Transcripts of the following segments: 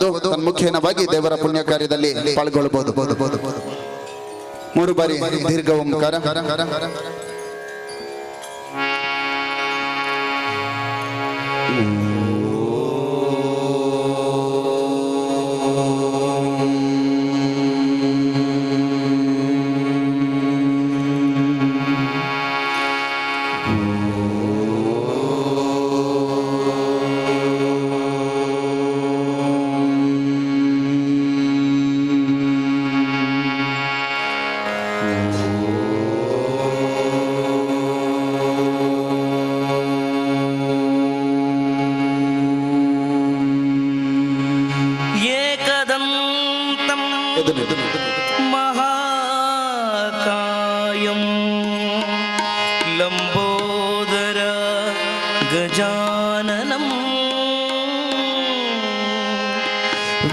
ಮಾಡುವುದು ತನ್ಮುಖೇನವಾಗಿ ದೇವರ ಪುಣ್ಯ ಕಾರ್ಯದಲ್ಲಿ ಪಾಲ್ಗೊಳ್ಳಬಹುದು. 3 ಬಾರಿ ದೀರ್ಘ ಓಂಕಾರ. महाकायं लंबोदर गजाननं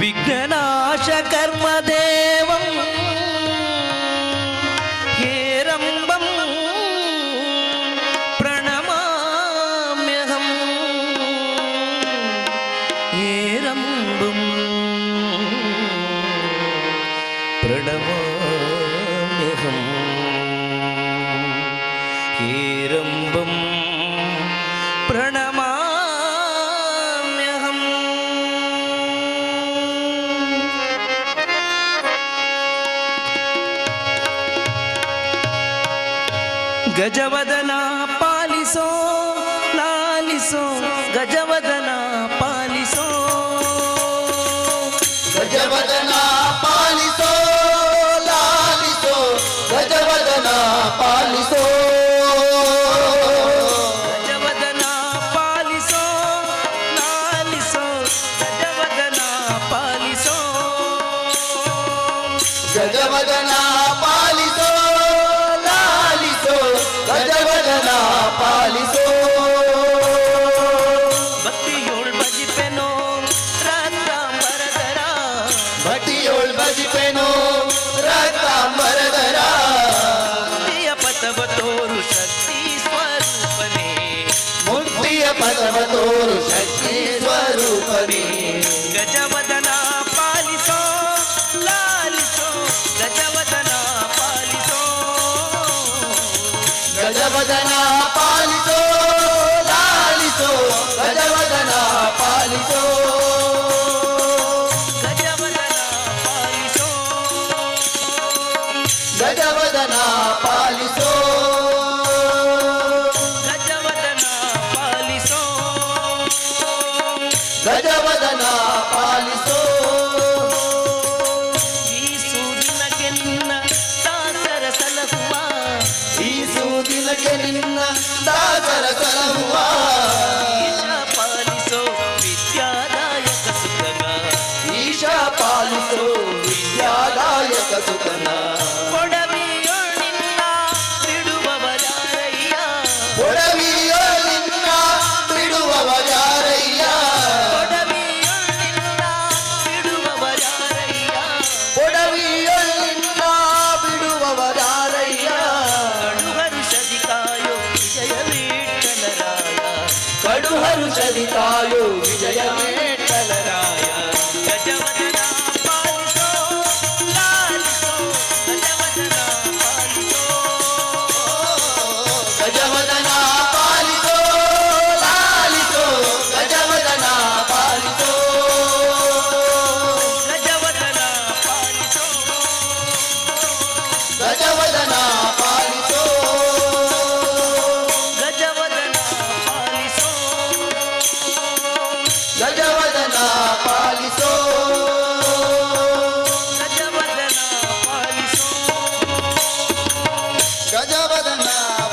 विघ्ननाशकर्मदेवं हेरम्बं प्रणमाम्यहं हेरम्बं प्रणमाम्यहं हेरम्बं प्रणमाम्यहम् गजवदना पालिसो लालिसो गजवदना पालिसो ಗಜವದನ ಪಾಲಿಸೋ ಲಾಲಿಸೋ ಗಜವದನ ಪಾಲಿಸೋ ಗಜವದನ ಪಾಲಿಸೋ ಲಾಲಿಸೋ ಗಜವದನ ಪಾಲಿಸೋ ಗಜವದನ ಪಾಲಿಸೋ ಲಾಲಿಸೋ ಗಜವದನ ಪಾಲಿಸೋ ಭಕ್ತಿಯೋಳ್ ಭಜಿಪೆನೋ ರಾತಾಂಬರಧರ ಭಟಿಯೋಳ್ ಭಜಿಪೆನೋ ರಾತಾಂಬರಧರ ಮುಕ್ತಿಯ ಪಥವ ತೋರು ಶಕ್ತಿ ಸ್ವರೂಪನೇ ಮುಕ್ತಿಯ ಪದವ ತೋರು ಶಕ್ತಿ ಸ್ವರೂಪನೇ ಗಜವದನ ಪಾಲಿಸೋ ಲಾಲಿಸೋ ಗಜವದನ ಪಾಲಿಸೋ ಗಜವದನ ಪಾಲಿಸೋ ಲಾಲಿಸೋ ಗಜವದನ ಪಾಲಿಸೋ ಗಜವದನ ಪಾಲಿಸೋ ಗಜವದನ ಪಾಲಿಸೋ ಗಜವದನ ಪಾಲಿಸೋ ಗಜವದನ ಪಾಲಿಸೋ ಈ ಸೂರ್ಯನಗೆ ನಿನ್ನ ದಾಸರ ಸಲಹುವ ಈ ಸೂದಿನಕ್ಕೆ ನಿನ್ನ ದಾಸರ ಸಲಹುವ ಈಶ ಪಾಲಿಸೋ ವಿದ್ಯಾದಾಯಕ ಸುತನ ಈಶಾ ಪಾಲಿಸೋ ವಿದ್ಯಾದಾಯಕ ಸುತನ ಕೊಡವಿಯೊಳ್ ನಿನ್ನ ಬಿಡುವವರಾರಯ್ಯ ಒಡವಿಯೋ ನಿನ್ನ ಬಿಡುವವರಾರಯ್ಯ ಕೊಡವಿಯೊಳ್ ನಿನ್ನ ಬಿಡುವವರಾರಯ್ಯ ಒಡವಿಯೋ ನಿನ್ನ ಬಿಡುವವರಾರಯ್ಯ ಕಡುಹರುಷದಿ ಕಾಯೋ ವಿಜಯ ವಿಠಲರಾಯ ಕಡುಹರುಷದಿ ಕಾಯೋ ವಿಜಯ ವಿಠಲರಾಯ ಗಜವದನ ಪಾಲಿಸೋ ಲಾಲಿಸೋ ಗಜವದನ ಪಾಲಿಸೋ ಗಜವದನ ಪಾಲಿಸೋ ಲಾಲಿಸೋ ಗಜವದನ ಪಾಲಿಸೋ ಗಜವದನ ಪಾಲಿಸೋ ಗಜವದನ ಪಾಲಿಸೋ ಗಜವದನ ಪಾಲಿಸೋ ಗಜವದನ ಪಾಲಿಸೋ ಗಜವದನ ಪಾಲಿಸೋ ಗಜವದನ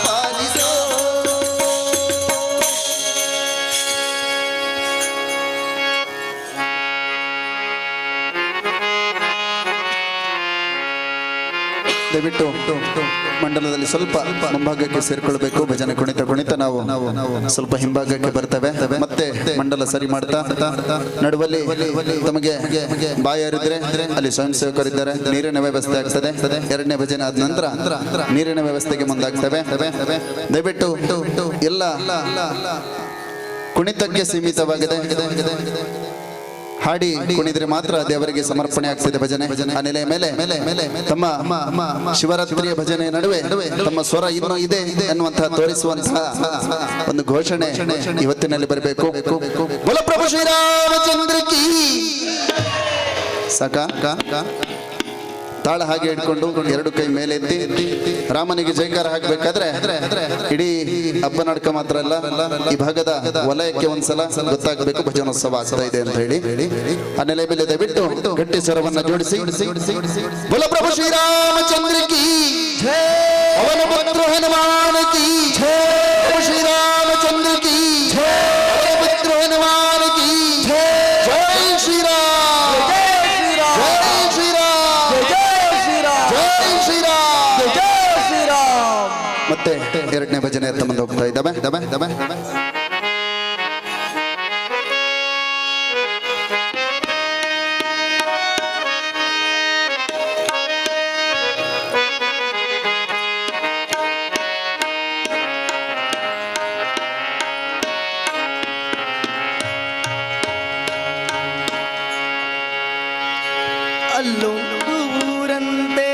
ಪಾಲಿಸೋ ದಯವಿಟ್ಟು ಮಂಡಲದಲ್ಲಿ ಸ್ವಲ್ಪ ಮುಂಭಾಗಕ್ಕೆ ಸೇರ್ಕೊಳ್ಬೇಕು. ಭಜನೆ ಕುಣಿತ ಕುಣಿತ ನಾವು ಸ್ವಲ್ಪ ಹಿಂಭಾಗಕ್ಕೆ ಬರ್ತೇವೆ. ಮತ್ತೆ ಮಂಡಲ ಸರಿ ಮಾಡ್ತಾ ನಡುವಲ್ಲಿ ತಮಗೆ ಬಾಯಾರಿದ್ರೆ ಅಲ್ಲಿ ಸ್ವಯಂ ಸೇವಕರಿದ್ದಾರೆ, ನೀರಿನ ವ್ಯವಸ್ಥೆ ಆಗ್ತದೆ. 2ನೇ ಭಜನೆ ಆದ ನಂತರ ನೀರಿನ ವ್ಯವಸ್ಥೆಗೆ ಮುಂದಾಗ್ತೇವೆ. ದಯವಿಟ್ಟು ಎಲ್ಲ ಕುಣಿತಕ್ಕೆ ಸೀಮಿತವಾಗಿದೆ. ಹಾಡಿ ಕುಣಿದ್ರೆ ಮಾತ್ರ ದೇವರಿಗೆ ಸಮರ್ಪಣೆ ಆಗ್ತದೆ ಭಜನೆ. ಆ ನೆಲೆಯ ಮೇಲೆ ತಮ್ಮ ಶಿವರಾತ್ರಿಯ ಭಜನೆ ನಡುವೆ ತಮ್ಮ ಸ್ವರ ಇನ್ನೂ ಇದೆ ಎನ್ನುವಂತಹ ತೋರಿಸುವಂತಹ ಒಂದು ಘೋಷಣೆ ಇವತ್ತಿನಲ್ಲಿ ಬರಬೇಕು. ಬೋಲ ಪ್ರಭು ಶ್ರೀರಾಮಚಂದ್ರ ಕಿ. ಸಾಕ ತಾಳ ಹಾಗೆ ಇಟ್ಕೊಂಡು ಎರಡು ಕೈ ಮೇಲೆ ಎತ್ತಿ ರಾಮನಿಗೆ ಜೈಕಾರ ಹಾಕಬೇಕಾದ್ರೆ ಇಡೀ ಹಬ್ಬ ನಾಟಕ ಮಾತ್ರ ಅಲ್ಲ, ಈ ಭಾಗದ ವಲಯಕ್ಕೆ ಒಂದ್ಸಲ ಗೊತ್ತಾಗಬೇಕು ಭಜನೋತ್ಸವ ಆಗ್ತಾ ಇದೆ ಅಂತ ಹೇಳಿ. ಆ ನೆಲೆ ಮೇಲೆ ದಯವಿಟ್ಟು ಗಟ್ಟಿ ಸ್ವರವನ್ನ ಜೋಡಿಸಿ ಬೋಲ ಪ್ರಭು ಶ್ರೀರಾಮಚಂದ್ರ ಕಿ ಅವನ ಪುತ್ರ ಹನುಮಾನ ಕಿ ಪ್ರಭು ಶ್ರೀರಾಮಚಂದ್ರ ಕಿ ಅವನ ಪುತ್ರ ಹನುಮಾನ ಕಿ ಜೈ ಶ್ರೀರಾಮ್ ಮತ್ತೆ ಎರಡನೇ ಭಜನೆ ಮುಂದೆ ಹೋಗ್ತಾ ಇದ್ದಾವೆ. ಅಲ್ಲೊಂದು ಊರಂತೆ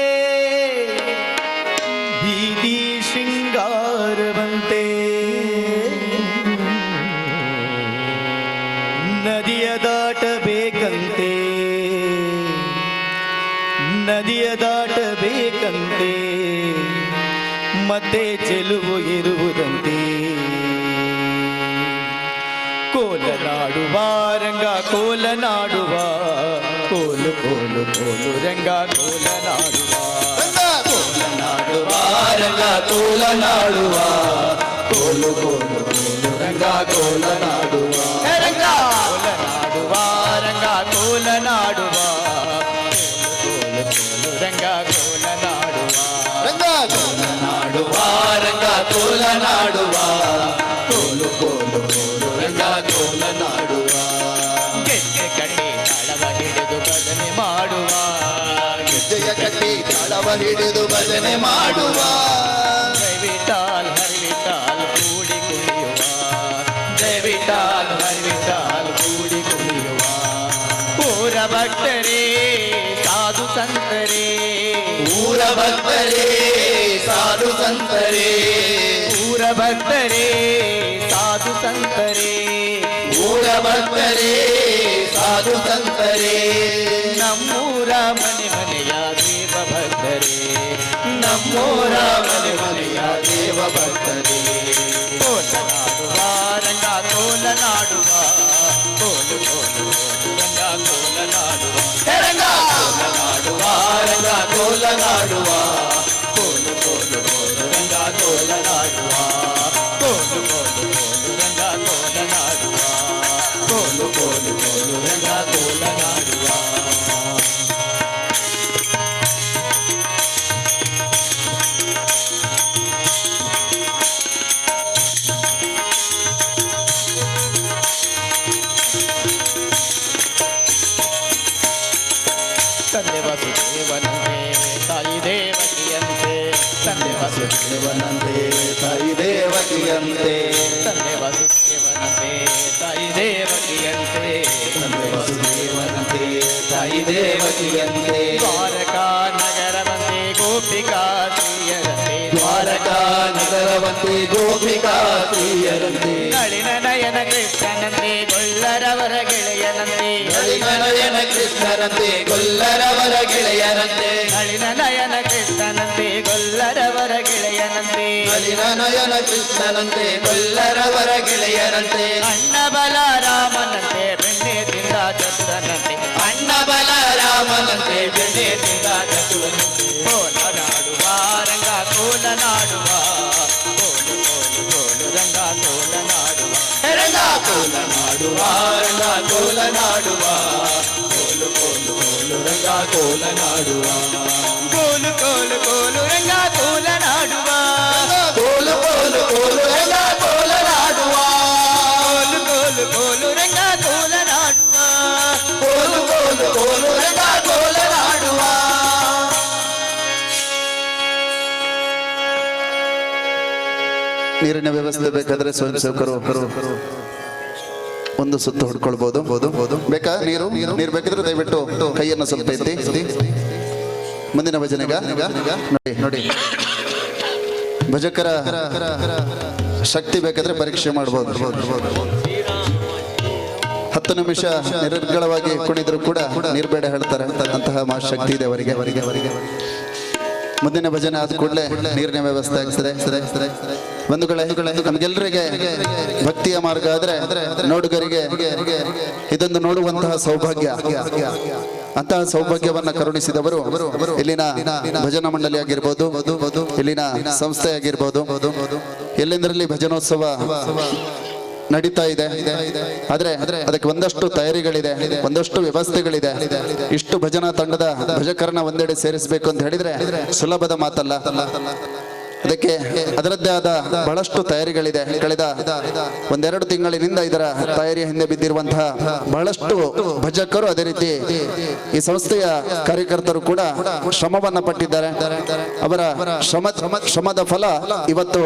ಬೀದಿ ಶೃಂಗಾರವಂತೆ, ನದಿಯ ದಾಟಬೇಕಂತೆ, ನದಿಯ ದಾಟಬೇಕಂತೆ, ಮತ್ತೆ ಚೆಲುವು ಇರುವುದಂತೆ. ಕೋಲನಾಡುವ ರಂಗ ಕೋಲನಾಡುವ, ಕೋಲು ಕೋಲು ಕೋಲು ರಂಗ ಕೋಲನಾಡುವ, ಕೋಲನಾಡುವ ರಂಗ ಕೋಲನಾಡುವ, ಕೋಲು ಕೋಲು ಕೋಲು ರಂಗ ಕೋಲನಾಡುವ, ರಂಗ ಕೋಲನಾಡುವ ರಂಗ ಕೋಲನಾಡುವ, ಕೋಲು ಕೋಲು ರಂಗ ಕೋಲನಾಡುವ, ರಂಗ ಕೋಲನಾಡುವ ರಂಗ ಕೋಲನಾಡುವ, ಕೋಲು ಕೋಲು ಕೋಲು ರಂಗ ಕೋಲನಾಡುವ. ಗೆಜ್ಜೆ ಕಟ್ಟಿ ತಾಳವ ಹಿಡಿದು ಭಜನೆ ಮಾಡುವ, ಗೆಜ್ಜೆಯ ಕಟ್ಟಿ ತಾಳವ ಹಿಡಿದು ಭಜನೆ ಮಾಡುವ, ಜೈ ವಿಠಾಲ್ ಹರಿ ವಿಠಾಲ್ ಕೂಡಿ ಕುಣಿಯುವ, ಜೈ ವಿಠಾಲ್ ಹರಿ ವಿಠಾಲ್ ಕೂಡಿ ಕುಣಿಯುವ. ಊರ ಭಕ್ತರೇ ಸಾಧು ಸಂತರೇ, ಊರ ಭಕ್ತರೇ ಸಾಧು ಸಂತರೇ, ಊರ ಭಕ್ತರೇ ಸಾಧು ಸಂತರೇ, ಊರ ಭಕ್ತರೇ ಸಾಧು ಸಂತರೇ. ನಮ್ಮೂರ ಮನೆ ಮನೆಯ ದೇವ ಭಕ್ತರೇ, ನಮ್ಮೂರ ಮನೆ ಮನೆಯ ದೇವ ಭಕ್ತರೇ. ಕೋಲನಾಡುವ ರಂಗ ಕೋಲನಾಡುವ, ಕೋಲು ಕೋಲು ರಂಗ ಕೋಲನಾಡುವ, ರಂಗ ಕೋಲನಾಡುವ ರಂಗ ಕೋಲನಾಡುವ, ಕೋಲು ಕೋಲು ಕೋಲು ರಂಗ ಕೋಲನಾಡುವ, ಕೋಲು ಕೋಲು ಕೋಲು ರಂಗ ಕೋಲನಾಡುವ, ಕೋಲು ಕೋಲು ಕೋಲು ರಂಗ ಕೋಲನಾಡುವ. ತಂದೆ ವಸುದೇವನಂತೆ ತಾಯಿ ದೇವಕಿಯಂತೆ, ತಂದೆ ವಸುದೇವನಂತೆ ತಾಯಿ ದೇವಕಿಯಂತೆ, ತಂದೆ ವಸುದೇವನಂತೆ ತಾಯಿ ದೇವಕಿಯಂತೆ, ತಂದೆ ವಸುದೇವನಂತೆ ತಾಯಿ ದೇವಕಿಯಂತೆ. ದ್ವಾರಕಾ ನಗರವಂತೆ ಗೋಪಿಕಾ ಸ್ತ್ರೀಯರಂತೆ, ದ್ವಾರಕಾ ನಗರವಂತೆ ಗೋಪಿಕಾ ಸ್ತ್ರೀಯರಂತೆ. ನಳಿನ ನಯನ ಕೃಷ್ಣನಂತೆ ಗೊಲ್ಲರವರ ಗೆಳೆಯನಂತೆ, ನಳಿನ ನಯನ ಕೃಷ್ಣನಂತೆ ಗೊಲ್ಲರವರ ಗೆಳೆಯನಂತೆ, ನಳಿನ ನಯನ ಕೃಷ್ಣನಂತೆ ಗೊಲ್ಲರವರ ಗೆಳೆಯನಂತೆ, ನಳಿನ ನಯನ ಕೃಷ್ಣನಂತೆ ಗೊಲ್ಲರವರ ಗೆಳೆಯನಂತೆ. ಅಣ್ಣ ಬಲರಾಮನಂತೆ ಬೆಣ್ಣೆ ತಿಂದ ಚತುರನಂತೆ, ಅಣ್ಣ ಬಲರಾಮನಂತೆ ಬೆಣ್ಣೆ ತಿಂದ ಚತುರನಂತೆ. ಕೋಲನಾಡುವ ರಂಗ ಕೋಲನಾಡುವ, ಕೋಲು ಕೋಲು ಕೋಲು ರಂಗ ಕೋಲನಾಡುವ, ರಂಗ ಕೋಲನಾಡುವ ರಂಗ ಕೋಲನಾಡುವ, ಕೋಲು ಕೋಲು ಕೋಲು ರಂಗ ಕೋಲನಾಡುವ, ಕೋಲು ಕೋಲು ಕೋಲು ರಂಗ ಕೋಲನಾಡುವ, ಕೋಲು ಕೋಲು ಕೋಲು ರಂಗ ಕೋಲನಾಡುವ, ಕೋಲು ಕೋಲು ಕೋಲು ರಂಗ ಕೋಲನಾಡುವ, ಕೋಲು ಕೋಲು ಕೋಲು ರಂಗ ಕೋಲನಾಡುವ. ನೀರಿನ ವ್ಯವಸ್ಥೆ ಬೇಕಾದ್ರೆ ಸ್ವಯಂ ಸೇವಕರು ಒಂದು ಸುತ್ತು ಹೊಡ್ಕೊಳ್ಬಹುದು. ಬೇಕಾ ನೀರು? ನೀರು ಬೇಕಿದ್ರೆ ದಯವಿಟ್ಟು ಕೈಯನ್ನು ಸ್ವಲ್ಪ ಎತ್ತಿ. ಮುಂದಿನ ಭಜನೆಗ ನೋಡಿ ಭಜಕರ ಶಕ್ತಿ ಬೇಕಾದ್ರೆ ಪರೀಕ್ಷೆ ಮಾಡಬಹುದು. 10 ನಿಮಿಷ ನಿರ್ಗಳವಾಗಿ ಕುಣಿದ್ರು ಕೂಡ ನಿರ್ಬೇಡ ಹೇಳ್ತಾರೆ, ಅಂತಹ ಶಕ್ತಿ ಇದೆ ಅವರಿಗೆ. ಮುಂದಿನ ಭಜನೆ ಆದ ಕೂಡಲೇ ನೀರಿನ ವ್ಯವಸ್ಥೆ ಆಗ್ತದೆ. ಬಂಧುಗಳೇ, ನಮಗೆಲ್ಲರಿಗೆ ಭಕ್ತಿಯ ಮಾರ್ಗ ಆದ್ರೆ ನೋಡುಗರಿಗೆ ಇದೊಂದು ನೋಡುವಂತಹ ಸೌಭಾಗ್ಯ. ಅಂತಹ ಸೌಭಾಗ್ಯವನ್ನ ಕರುಣಿಸಿದವರು ಇಲ್ಲಿನ ಭಜನಾ ಮಂಡಳಿ ಆಗಿರ್ಬೋದು, ಇಲ್ಲಿನ ಸಂಸ್ಥೆ ಆಗಿರ್ಬೋದು. ಎಲ್ಲೆಂದರಲ್ಲಿ ಭಜನೋತ್ಸವ ನಡೀತಾ ಇದೆ. ಆದ್ರೆ ಅದಕ್ಕೆ ಒಂದಷ್ಟು ತಯಾರಿಗಳಿದೆ, ಒಂದಷ್ಟು ವ್ಯವಸ್ಥೆಗಳಿದೆ. ಇಷ್ಟು ಭಜನಾ ತಂಡದ ಭಜಕರನ್ನ ಒಂದೆಡೆ ಸೇರಿಸಬೇಕು ಅಂತ ಹೇಳಿದ್ರೆ ಸುಲಭದ ಮಾತಲ್ಲ. ಅದಕ್ಕೆ ಅದರದ್ದೇ ಆದ ಬಹಳಷ್ಟು ತಯಾರಿಗಳಿದೆ. ಕಳೆದ 1-2 ತಿಂಗಳಿನಿಂದ ಇದರ ತಯಾರಿಯ ಹಿಂದೆ ಬಿದ್ದಿರುವಂತಹ ಬಹಳಷ್ಟು ಭಜಕರು, ಅದೇ ರೀತಿ ಈ ಸಂಸ್ಥೆಯ ಕಾರ್ಯಕರ್ತರು ಕೂಡ ಶ್ರಮವನ್ನ ಪಟ್ಟಿದ್ದಾರೆ. ಅವರ ಶ್ರಮದ ಫಲ ಇವತ್ತು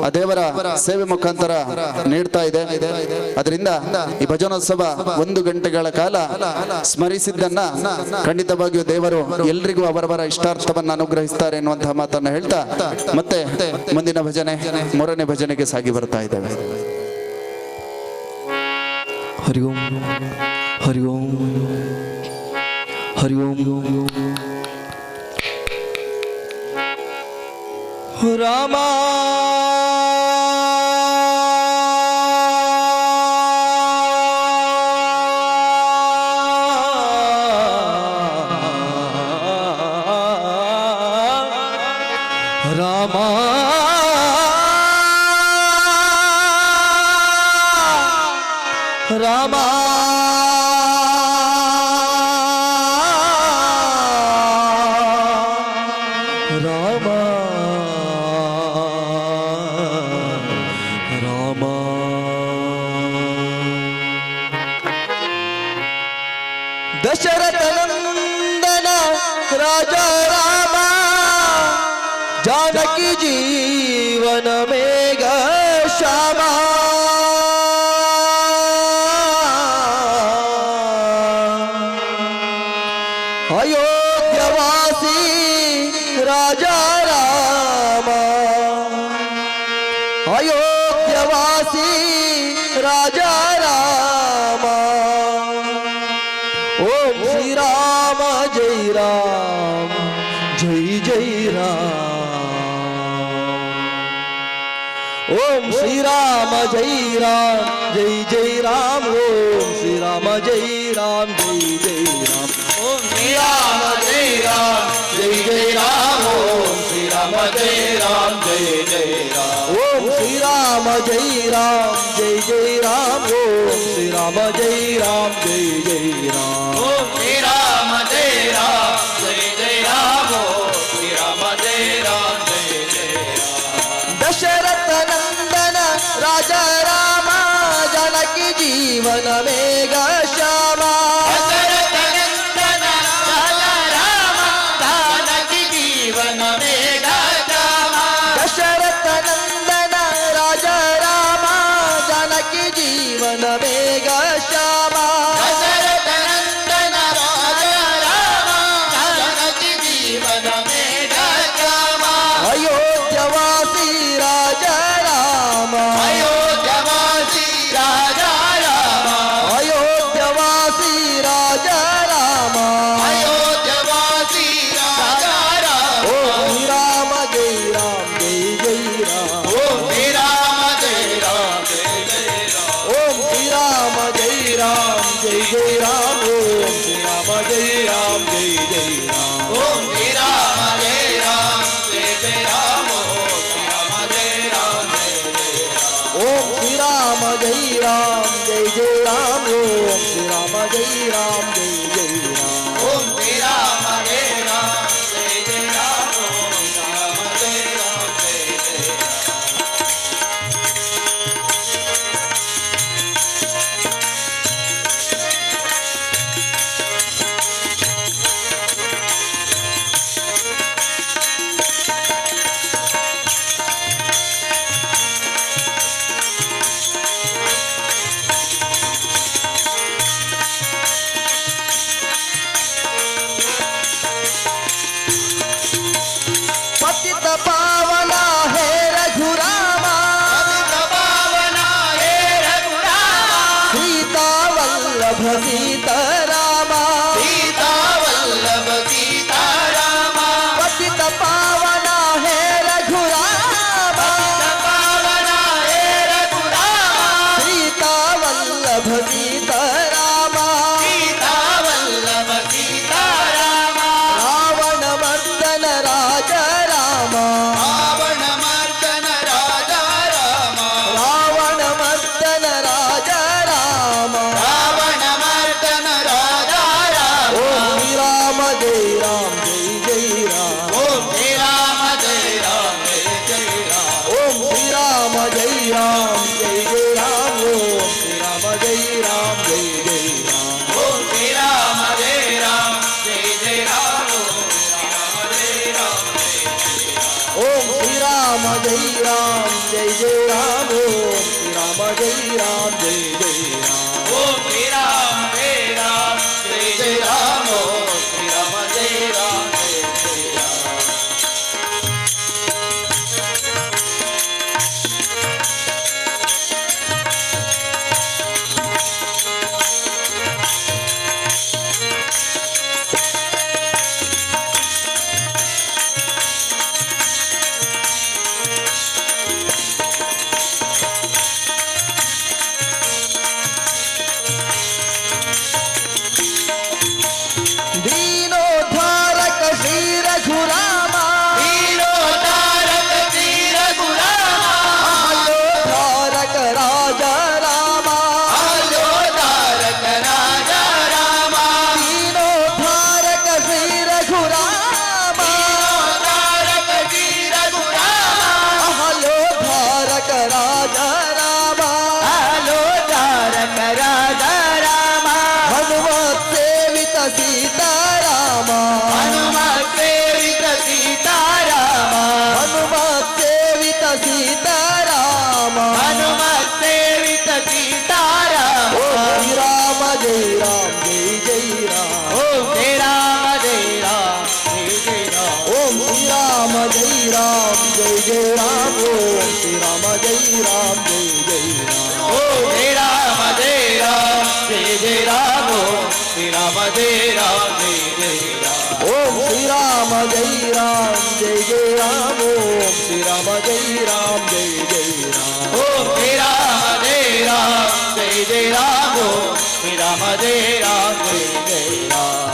ಆ ದೇವರ ಸೇವೆ ಮುಖಾಂತರ ನೀಡ್ತಾ ಇದೆ. ಅದರಿಂದ ಈ ಭಜನೋತ್ಸವ 1 ಗಂಟೆಗಳ ಕಾಲ ಸ್ಮರಿಸಿದ್ದನ್ನ ಖಂಡಿತವಾಗಿಯೂ ದೇವರು ಎಲ್ರಿಗೂ ಅವರವರ ಇಷ್ಟಾರ್ಥವನ್ನ ಅನುಗ್ರಹಿಸ್ತಾರೆ ಎನ್ನುವಂತಹ ಮಾತನ್ನ ಹೇಳ್ತಾ ಮತ್ತೆ ಮುಂದಿನ ಭಜನೆ 3ನೇ ಭಜನೆಗೆ ಸಾಗಿ ಬರ್ತಾ ಇದ್ದೇವೆ. ಹರಿ ಓಂ ಹರಿ ಓಂ ಹರಿ ಓಂ. ರಾಮ ರಾಮ ರಾಮ ರಾಮ ರಾಮ. ದಶರಥ ನಂದನ ರಾಜ ರಾಮ, जानकी जीवन मेघ श्यामा. अयोध्यवासी राजा राम, अयोध्यवासी राजा राम. ओम श्री राम जय राम जय जय राम. ओम श्री राम जय राम जय जय राम. ओम श्री राम जय राम जय जय राम. ओम श्री राम जय राम जय जय राम. ओम श्री राम जय राम जय जय राम. ओम श्री राम जय राम जय जय राम. ओम श्री राम जय राम जय जय राम. ओम श्री राम जय राम जय जय राम. ओम श्री राम जय राम जय जय राम. दशरथ नंदन राजा राम, जानकी जीवन मेघ श्यामा. दशरथ नंदन राजा राम, जानकी जीवन मेघ श्यामा. दशरथ नंदन राजा राम, जानकी जीवन मेघ श्यामा. दशरथ नंदन राजा राम, जानकी जीवन मेघ श्यामा. अयोध्यवासी राजा राम, अयोध्यवासी राजा राम, ರಾಮ ಜೈ ರಾಮ ಜೈ ಜೈ ರಾಮ ಓಂ ಜೈ ರಾಮ ಜೈ ರಾಮ ಜೈ ಜೈ ರಾಮ ಶ್ರೀ ರಾಮ ಜೈ ರಾಮ ಜೈ ಜೈ ರಾಮ ಓಂ ಶ್ರೀರಾಮ ಜೈ ರಾಮ ಜೈ ಜೈ ರಾಮ ಓಂ ಶ್ರೀರಾಮ ಜೈ ರಾಮ ಜೈ ಜೈ ರಾಮ ಓಂ ಜೈ ರಾಮ ಜೈ ರಾಮ ಜೈ ಜೈ ರಾಮ ಶ್ರೀ ರಾಮ ಜೈ ರಾಮ ಜೈ ಜೈ ರಾಮ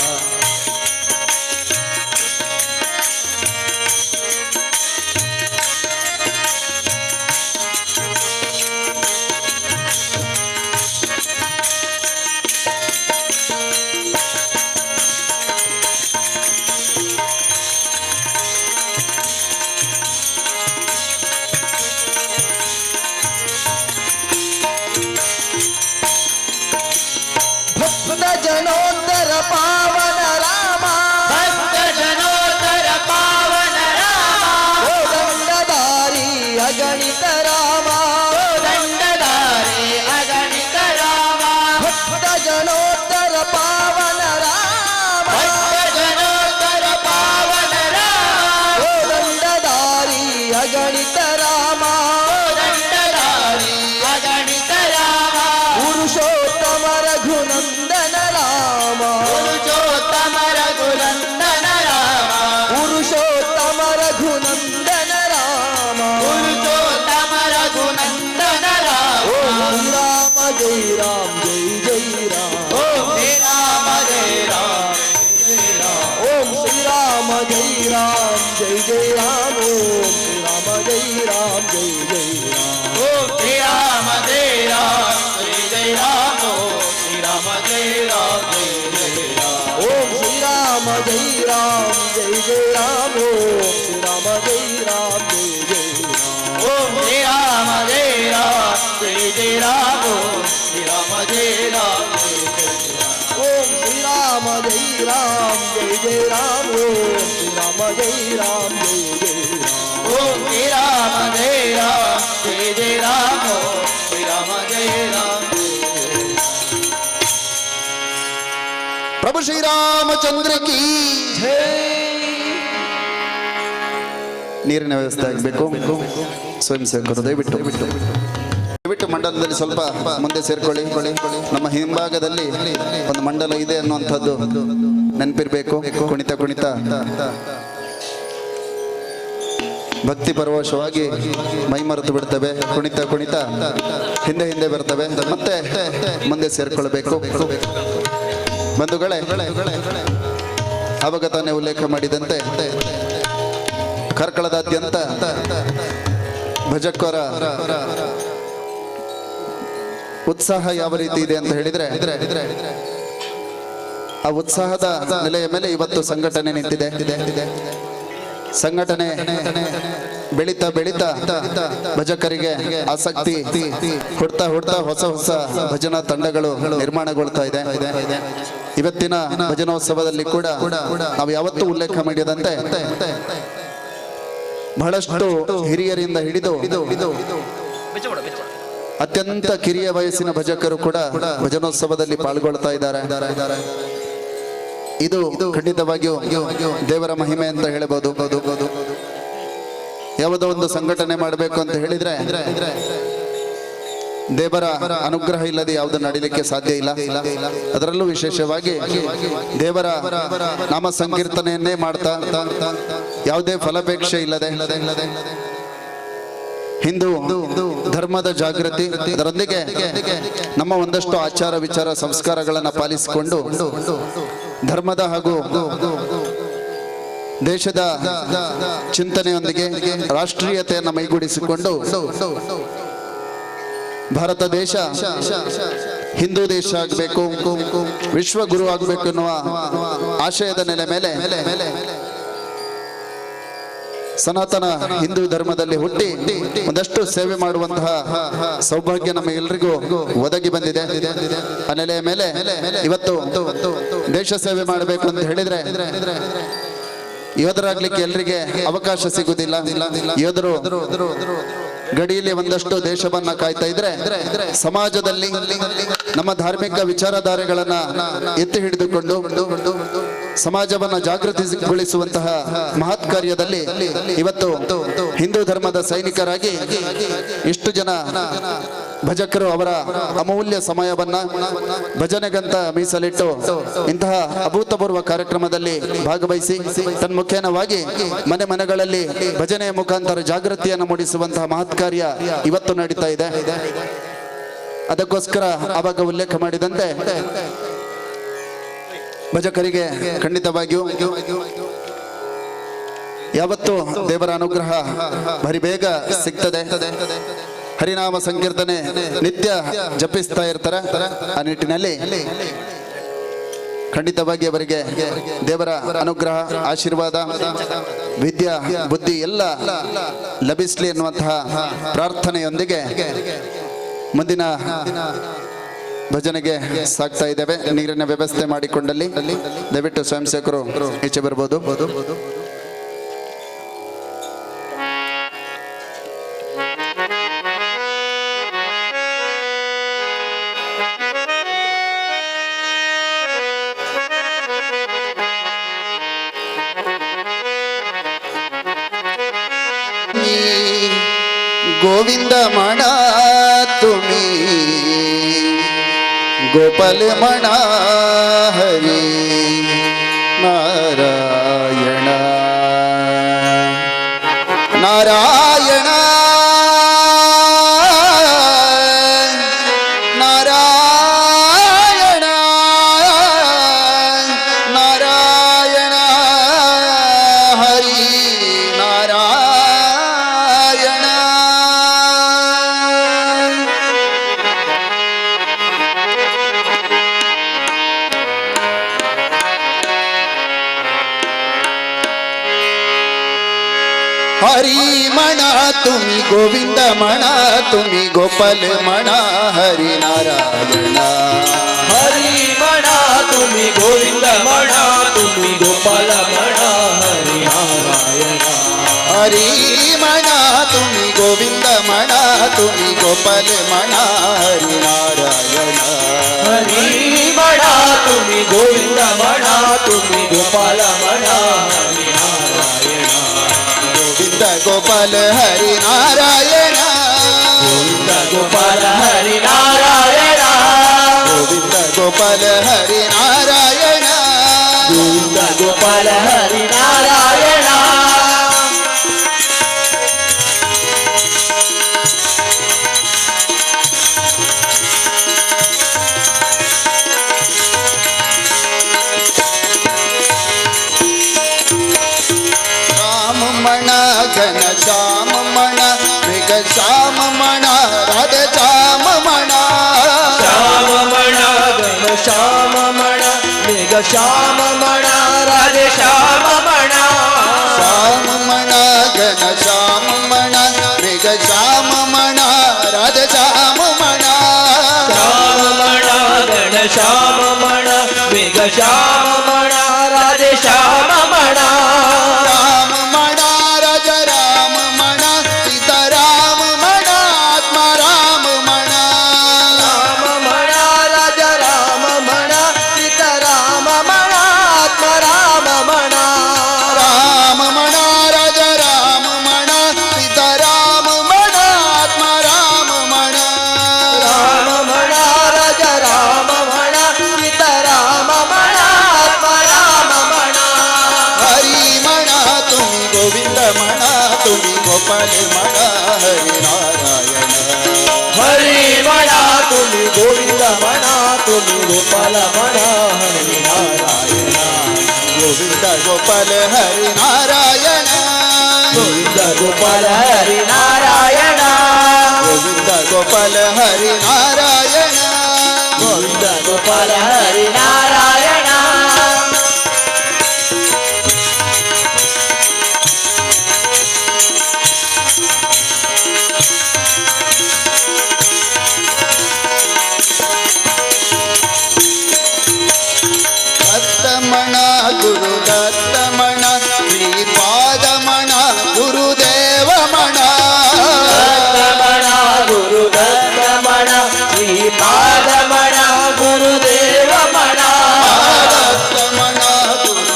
ಭಕ್ತ ಜನೋತ್ತರ ಪಾವನ ರಾಮ ಭಕ್ತ ಜನೋತ್ತರ ಪಾವನ ರಾಮ ದಂಡಧಾರಿ ಅಗಣಿತ ರಾಮ ದಂಡಧಾರಿ ಅಗಣಿತ ರಾಮ ಭಕ್ತ ಜನೋತ್ತರ ಪಾವನ ರಾಮ ಭಕ್ತ ಜನೋತ್ತರ ಪಾವನ ರಾಮ ದಂಡಧಾರಿ ಅಗಣಿತ ರಾಮ ದಂಡಧಾರಿ ಅಗಣಿತ ರಾಮ ಪುರುಷೋತ್ತಮ ರಘುನಂದನ ರಾಮ ಪುರುಷೋತ್ತಮ ರಘುನಂದನ ರಾಮ ಪುರುಷೋತ್ತಮ ರಘುನಂದನ ರಾಮ ಪುರುಷೋತ್ತಮ ರಘುನಂದನ ರಾಮ ಓಂ ರಾಮ ಜೈ ರಾಮ ಜೈ ಜೈ ರಾಮ ಓಂ ಜೈ ರಾಮ ಜೈ ರಾಮ ಜೈ ರಾಮ ಓಂ ಶ್ರೀರಾಮ ಜೈ ರಾಮ ಜೈ ಜೈ ರಾಮ ಓಂ ಶ್ರೀರಾಮ ಜೈ ರಾಮ ಜೈ ಜೈ ರಾಮ ಓಂ ಶ್ರೀ ರಾಮ ಜೈ ರಾಮ ಜೈ ಜೈ ರಾಮ ಶ್ರೀ ರಾಮ ಜೈ ರಾಮ ಜೈ ಜೈ ರಾಮ ಓಂ ಶ್ರೀರಾಮ ಜೈ ರಾಮ ಜೈ ಜೈ ರಾಮ ಓಂ ಶ್ರೀರಾಮ ಜೈ ರಾಮ ಜೈ ಜೈ ರಾಮ ಓಂ ಶ್ರೀ ರಾಮ ಜೈ ರಾಮ ಜೈ ಜೈ ರಾಮ ಶ್ರೀ ರಾಮ ಜೈ ರಾಮ ಜೈ ಜೈ ರಾಮ ಓಂ ಶ್ರೀರಾಮ ಜೈ ರಾಮ ಜೈ ಜೈ ರಾಮ ಓಂ ಶ್ರೀರಾಮ ಜೈ ರಾಮ ಜೈ ಜೈ ರಾಮ ಓಂ ಶ್ರೀ ರಾಮ ಜೈ ರಾಮ ಜೈ ಜೈ ರಾಮ ಶ್ರೀ ರಾಮ ಜೈ ರಾಮ ಜೈ ಜೈ ರಾಮ ಪ್ರಭು ಶ್ರೀರಾಮಚಂದ್ರ ಕೀ ಜೈ ನೀರಿನ ವ್ಯವಸ್ಥೆ ಆಗಬೇಕು. ಸ್ವಯಂ ಸೇವಕರು ದಯವಿಟ್ಟು ಮಂಡಲದಲ್ಲಿ ಸ್ವಲ್ಪ ಮುಂದೆ ಸೇರ್ಕೊಳ್ಳಿ. ನಮ್ಮ ಹಿಂಭಾಗದಲ್ಲಿ ಒಂದು ಮಂಡಲ ಇದೆ ಅನ್ನುವಂಥದ್ದು ನೆನಪಿರ್ಬೇಕು. ಕುಣಿತ ಕುಣಿತ ಭಕ್ತಿ ಪರವಶವಾಗಿ ಮೈಮರೆತು ಬಿಡ್ತವೆ. ಕುಣಿತ ಕುಣಿತ ಹಿಂದೆ ಹಿಂದೆ ಬರ್ತವೆ, ಮತ್ತೆ ಮುಂದೆ ಸೇರ್ಕೊಳ್ಬೇಕು. ಬಂಧುಗಳೇ, ಅವಾಗ ತಾನೇ ಉಲ್ಲೇಖ ಮಾಡಿದಂತೆ ಕಾರ್ಕಳದಾದ್ಯಂತ ಭಜಕ್ವರ ಉತ್ಸಾಹ ಯಾವ ರೀತಿ ಇದೆ ಅಂತ ಹೇಳಿದ್ರೆ, ಆ ಉತ್ಸಾಹದ ನೆಲೆಯ ಮೇಲೆ ಇವತ್ತು ಸಂಘಟನೆ ನಿಂತಿದೆ. ಸಂಘಟನೆ ಬೆಳೀತಾ ಬೆಳೀತಾ ಭಜಕರಿಗೆ ಆಸಕ್ತಿ ಹುಡ್ತಾ ಹುಡ್ತಾ ಹೊಸ ಹೊಸ ಭಜನಾ ತಂಡಗಳು ನಿರ್ಮಾಣಗೊಳ್ತಾ ಇದೆ. ಇವತ್ತಿನ ಭಜನೋತ್ಸವದಲ್ಲಿ ಕೂಡ ನಾವು ಯಾವತ್ತೂ ಉಲ್ಲೇಖ ಮಾಡಿದಂತೆ ಬಹಳಷ್ಟು ಹಿರಿಯರಿಂದ ಹಿಡಿದು ಅತ್ಯಂತ ಕಿರಿಯ ವಯಸ್ಸಿನ ಭಜಕರು ಕೂಡ ಭಜನೋತ್ಸವದಲ್ಲಿ ಪಾಲ್ಗೊಳ್ತಾ ಇದ್ದಾರೆ. ಇದು ಖಂಡಿತವಾಗಿಯೂ ದೇವರ ಮಹಿಮೆ ಅಂತ ಹೇಳಬಹುದು. ಯಾವುದೋ ಒಂದು ಸಂಘಟನೆ ಮಾಡಬೇಕು ಅಂತ ಹೇಳಿದ್ರೆ ದೇವರ ಅನುಗ್ರಹ ಇಲ್ಲದೆ ಯಾವುದು ನಡೀಲಿಕ್ಕೆ ಸಾಧ್ಯ ಇಲ್ಲ. ಅದರಲ್ಲೂ ವಿಶೇಷವಾಗಿ ದೇವರ ನಾಮ ಸಂಕೀರ್ತನೆಯನ್ನೇ ಮಾಡ್ತಾ ಯಾವುದೇ ಫಲಾಪೇಕ್ಷೆ ಇಲ್ಲದೆ ಹಿಂದೂ ಧರ್ಮದ ಜಾಗೃತಿ, ಅದರೊಂದಿಗೆ ನಮ್ಮ ಒಂದಷ್ಟು ಆಚಾರ ವಿಚಾರ ಸಂಸ್ಕಾರಗಳನ್ನು ಪಾಲಿಸಿಕೊಂಡು ಧರ್ಮದ ಹಾಗೂ ದೇಶದ ಚಿಂತನೆಯೊಂದಿಗೆ ರಾಷ್ಟ್ರೀಯತೆಯನ್ನು ಮೈಗೂಡಿಸಿಕೊಂಡು ಭಾರತ ದೇಶ ಹಿಂದೂ ದೇಶ ಆಗಬೇಕು, ವಿಶ್ವಗುರು ಆಗಬೇಕು ಎನ್ನುವ ಆಶಯದ ನೆಲೆ ಮೇಲೆ ಸನಾತನ ಹಿಂದೂ ಧರ್ಮದಲ್ಲಿ ಹುಟ್ಟಿ ಒಂದಷ್ಟು ಸೇವೆ ಮಾಡುವಂತಹ ಸೌಭಾಗ್ಯ ನಮಗೆಲ್ಲರಿಗೂ ಒದಗಿ ಬಂದಿದೆ. ಆ ನೆಲೆಯ ಮೇಲೆ ಇವತ್ತು ದೇಶ ಸೇವೆ ಮಾಡಬೇಕು ಅಂತ ಹೇಳಿದ್ರೆ ಯೋಧರಾಗ್ಲಿಕ್ಕೆ ಎಲ್ಲರಿಗೆ ಅವಕಾಶ ಸಿಗುವುದಿಲ್ಲ. ಯೋಧರು ಗಡಿಯಲ್ಲಿ ಒಂದಷ್ಟು ದೇಶವನ್ನ ಕಾಯ್ತಾ ಇದ್ರೆ ಸಮಾಜದಲ್ಲಿ ನಮ್ಮ ಧಾರ್ಮಿಕ ವಿಚಾರಧಾರೆಗಳನ್ನ ಎತ್ತಿ ಹಿಡಿದುಕೊಂಡು ಸಮಾಜವನ್ನು ಜಾಗೃತಿಗೊಳಿಸುವಂತಹ ಮಹತ್ ಕಾರ್ಯದಲ್ಲಿ ಇವತ್ತು ಹಿಂದೂ ಧರ್ಮದ ಸೈನಿಕರಾಗಿ ಇಷ್ಟು ಜನ ಭಜಕರು ಅವರ ಅಮೂಲ್ಯ ಸಮಯವನ್ನ ಭಜನೆಗಂತ ಮೀಸಲಿಟ್ಟು ಇಂತಹ ಅಭೂತಪೂರ್ವ ಕಾರ್ಯಕ್ರಮದಲ್ಲಿ ಭಾಗವಹಿಸಿ ತನ್ಮುಖೇನವಾಗಿ ಮನೆ ಮನೆಗಳಲ್ಲಿ ಭಜನೆಯ ಮುಖಾಂತರ ಜಾಗೃತಿಯನ್ನು ಮೂಡಿಸುವಂತಹ ಮಹತ್ ಕಾರ್ಯ ಇವತ್ತು ನಡೀತಾ ಇದೆ. ಅದಕ್ಕೋಸ್ಕರ ಆವಾಗ ಉಲ್ಲೇಖ ಮಾಡಿದಂತೆ ಭಜಕರಿಗೆ ಖಂಡಿತವಾಗಿಯೂ ಯಾವತ್ತೂ ದೇವರ ಅನುಗ್ರಹ ಬರಿ ಬೇಗ ಸಿಗ್ತದೆ. ಹರಿನಾಮ ಸಂಕೀರ್ತನೆ ನಿತ್ಯ ಜಪಿಸ್ತಾ ಇರ್ತಾರೆ. ಆ ನಿಟ್ಟಿನಲ್ಲಿ ಖಂಡಿತವಾಗಿ ಅವರಿಗೆ ದೇವರ ಅನುಗ್ರಹ ಆಶೀರ್ವಾದ ವಿದ್ಯಾ ಬುದ್ಧಿ ಎಲ್ಲ ಲಭಿಸ್ಲಿ ಎನ್ನುವಂತಹ ಪ್ರಾರ್ಥನೆಯೊಂದಿಗೆ ಮುಂದಿನ ಭಜನೆಗೆ ಸಾಗ್ತಾ ಇದ್ದೇವೆ. ನೀರಿನ ವ್ಯವಸ್ಥೆ ಮಾಡಿಕೊಂಡಲ್ಲಿ ದಯವಿಟ್ಟು ಸ್ವಯಂ ಸೇವಕರು ಈಚೆ ಬರ್ಬೋದು. ಗೋವಿಂದ ಮಣ ತುಮಿ ಗೋಪಾಲ ಮಣ ಹರಿ ನಾರಾಯಣ ನಾರಾಯಣ ನಾರಾಯಣ ನಾರಾಯಣ ಹರಿ ನಾರಾಯಣ हरि मणा तुमी गोविंद मणा तुमी गोपाल मणा हरि नारायण हरि मणा तुम्ही गोविंद मणा तुम्ही गोपाल मणा हरि नारायण हरि मणा तुमी गोविंद मणा तुमी गोपाल मणा हरि नारायण हरि मणा तुम्ही गोविंद मणा तुम्ही गोपाल मणा हरि नारायण गोविंद गोपाल हरि नारायण गोविंद गोपाल हरि नारायण गोविंद गोपाल हरि नारायण गोविंद गोपाल हरि नारायण घन श्याम मणा मृग श्याम मणा राधे श्याम मणा श्याम मणा घन श्याम मणा मृग श्याम मणा राधे श्याम मणा श्याम मणा घन श्याम मणा मृग श्याम मणा राधे श्याम मणा श्याम मणा घन श्याम मणा मृग श्याम मणा राधे श्याम मणा राम मणा राजा राम मणा सीता राम मणा आत्मा राम मणा राम मणा राजा राम मणा सीता राम मणा आत्मा राम मणा राम मणा राजा राम मणा सीता राम मणा आत्मा राम मणा राम मणा राजा राम मणा सीता राम मणा आत्मा राम मणा हरि मणा तुम्ही गोविंद मणा तुम्ही गोपाल मणा हरि नारायण हरि मणा तुम्ही गोविंद मणा तुम्ही गोपाल मणा हरि नारायण गोविंद गोपाल हरि नारायण गोविंद गोपाल हरि नारायण गोविंद गोपाल हरि नारायण गोविंद गोपाल हरि नारायण दत्तमण गुरु दत्तमण श्रीपाद मण गुरुदेव मण दत्तमणा गुरु दत्तमणा श्रीपाद मणा गुरुदेव मणा दत्तमण गुरु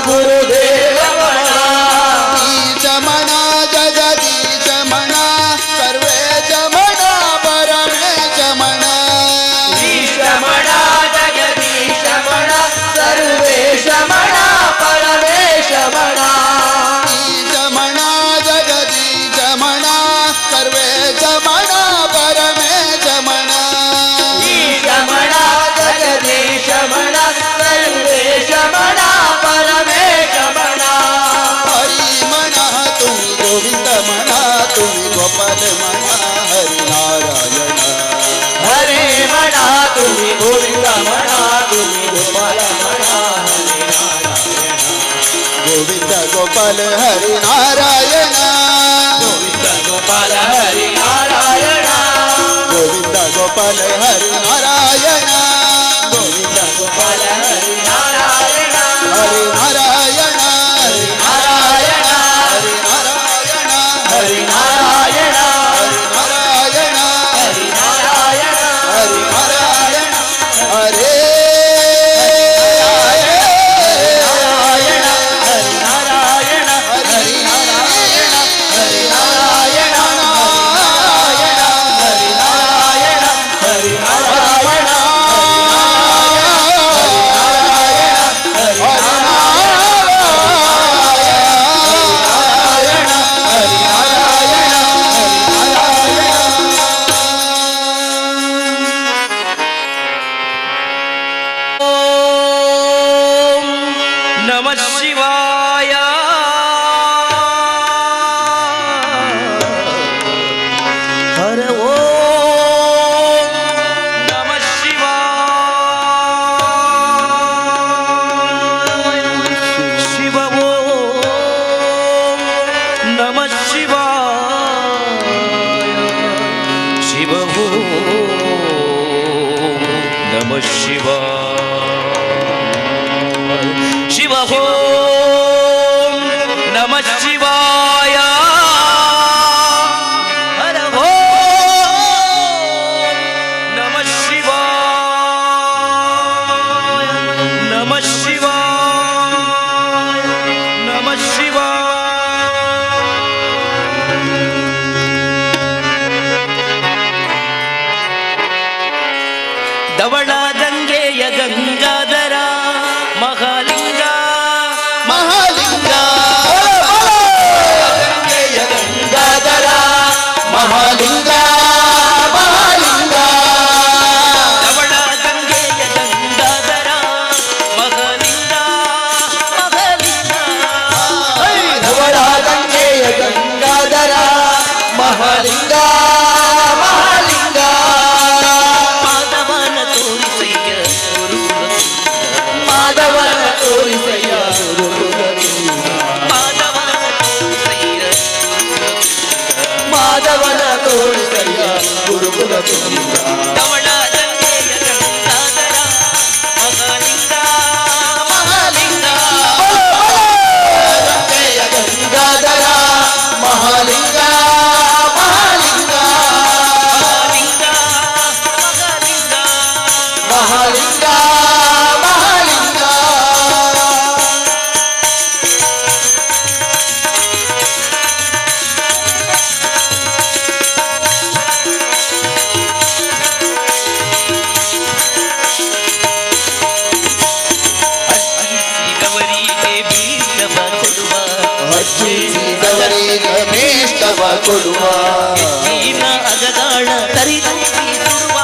ಗುರುದೇವ ರಮಣ ಈಶಮಣ ಜಗದೀಶಮಣ ಸರ್ವೇಶಮಣ ಪರಮೇಶಮಣ ಈಶಮಣ ಜಗದೀಶಮಣ ಸರ್ವೇಶಮಣ ಪರಮೇಶಮಣ ಈಶಮಣ ಜಗದೀಶಮಣ ಸರ್ವೇಶಮಣ ಪರಮೇಶಮಣ ಈಶಮಣ ಜಗದೀಶಮಣ ಸರ್ವೇಶಮಣ ಪರಮೇಶಮಣ ಹರಿಮಣ ತುಮಿ ಗೋವಿಂದಮಣ ತುಮಿ ಗೋಪಾಲಮಣ ಹರಿನಾರಾಯಣ ಹರೇ ಮಣ ತುಮಿ ಗೋವಿಂದ ಮಣ ತುಮಿ ಗೋಪಾಲ ಮಣ ಹರಿ ನಾರಾಯಣ ಗೋವಿಂದ ಗೋಪಾಲ ಹರಿನಾರಾಯಣ ಗೋವಿಂದ ಗೋಪಾಲ ಹರಿ ನಾರಾಯಣ ಗೋವಿಂದ ಗೋಪಾಲ ಹರಿನಾರಾಯಣ ಗೋವಿಂದ ಗೋಪಾಲ ಹರಿ ನಾರಾಯಣ ಹರಿನಾರಾಯಣ ನಾರಾಯಣ ಹರಿನಾರಾಯಣ ಹರಿ ನಾರಾಯಣ ಹರಿನಾರಾಯಣ ಹರಿ ನಾರಾಯಣ ಹರಿನಾರಾಯಣ ಹರೇ ನಾರಾಯಣ ಹರಿ ನಾರಾಯಣ ಹರಿ ನಾರಾಯಣ ಹರಿ ನಾರಾಯಣ ಹರಿ ನಾರಾಯಣ ಹರಿ ನಾರಾಯಣ ನಮಃ ಶಿವಾಯ ಹರ ಓಂ ನಮಃ ಶಿವಾಯ ಶಿವ ಓಂ ನಮಃ ಶಿವಾಯ ಶಿವ ಓಂ ನಮಃ ಶಿವಾಯ ಶಿವ ಓಂ ನಮಃ ಶಿವಾಯ ಹರ ಓಂ ನಮಃ ಶಿವಾಯ ನಮಃ ಶಿವಾಯ ನಮಃ ಶಿವಾಯ ಧವಳ ಗಂಗೆಯ ಗಂಗಾಧರ ಮಹಾಲಿಂಗ ಮಹಾಲಿಂಗ ಗಂಗೆಯ ಗಂಗಾಧರ ಮಹಾಲಿಂಗ ಮಹಾಲಿಂಗ ಧವಳ ಗಂಗೆಯ ಗಂಗಾಧರ ಮಹಾಲಿಂಗ ಮಹಾಲಿಂಗ ಧವಳ ಗಂಗೆಯ ಗಂಗಾಧರ ಮಹಾಲಿಂಗ ಮಹಾಲಿಂಗ ಮಾಧವನ ತೋರಿಸಯ್ಯ ಗುರುಕುಲ ಮಾಧವನ ತೋರಿಸಯ್ಯ ಗುರುಕುಲ ಮಾಧವನ ತೋರಿಸಯ್ಯ ಗುರುಕುಲ ಧವಳ ಗಂಗೆಯ ಗಂಗಾಧರ ಮಹಾಲಿಂಗ ಮಹಾಲಿಂಗ ಗಂಗೆಯ ಗಂಗಾಧರ ಮಹಾಲಿಂಗ ಮಹಾಲಿಂಗ ಮಹಾಲಿಂಗ ಮಹಾಲಿಂಗ ಮಹಾಲಿಂಗ ಮಹಾಲಿಂಗ ಅಜ್ಜಿಸಿದವರಿಗೆ ಬೀಜವ ಕೊಡುವ ಹಚ್ಚಿಸಿದವರಿಗೆ ಮೇಷ್ಟವ ಕೊಡುವ ಹೆಚ್ಚಿನ ಅಗದಾಳ ತರಿದೂರಿ ಸುಡುವ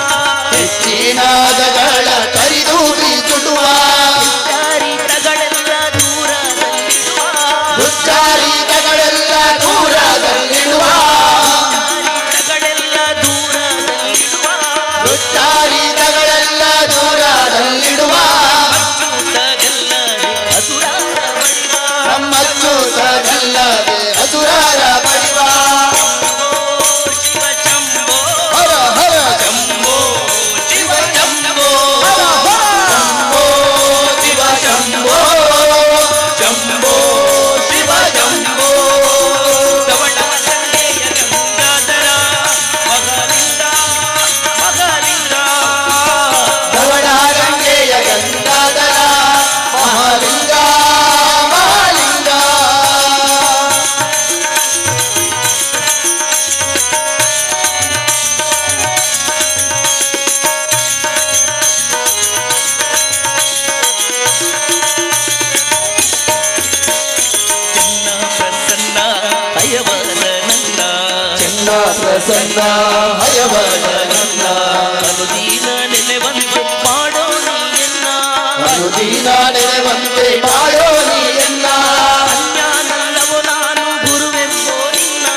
ಹೆಚ್ಚಿನಾದಗಳ ಕರಿದೂರಿ ಸುಡುವ ಚಾರಿತಗಳೆಲ್ಲ ದೂರದಲ್ಲಿಡುವ ಉಚ್ಚಾರಿತಗಳೆಲ್ಲ ದೂರದಲ್ಲಿಡುವ ಚಾರಿತಗಳೆಲ್ಲ ದೂರದಲ್ಲಿಡುವ ಉಚ್ಚಾರಿತಗಳೆಲ್ಲ ದೂರದಲ್ಲಿಡುವ ಅಚ್ಚುತಗಲ್ಲದೆ ಅಸುರಾರ ಬಳಿವ ನಮ್ಮಚ್ಚೂತಗಲ್ಲದೆ ಅಸುರಾರ ಬಡಿವ ಶಿವ ಚಂಬ ನನ್ನ ಪ್ರಸನ್ನ ಹಯವದನನ್ನ ಅನುದೀನ ನೆನೆವಂತೆ ಮಾಡೋ ನೀಯನ್ನ ಅನುದೀನ ನೆನೆವಂತೆ ಮಾಡೋ ನೀಯನ್ನ ಅಜ್ಞಾನಲ್ಲವೋ ನಾನು ಗುರುವೆಂಬೋ ನಿನ್ನ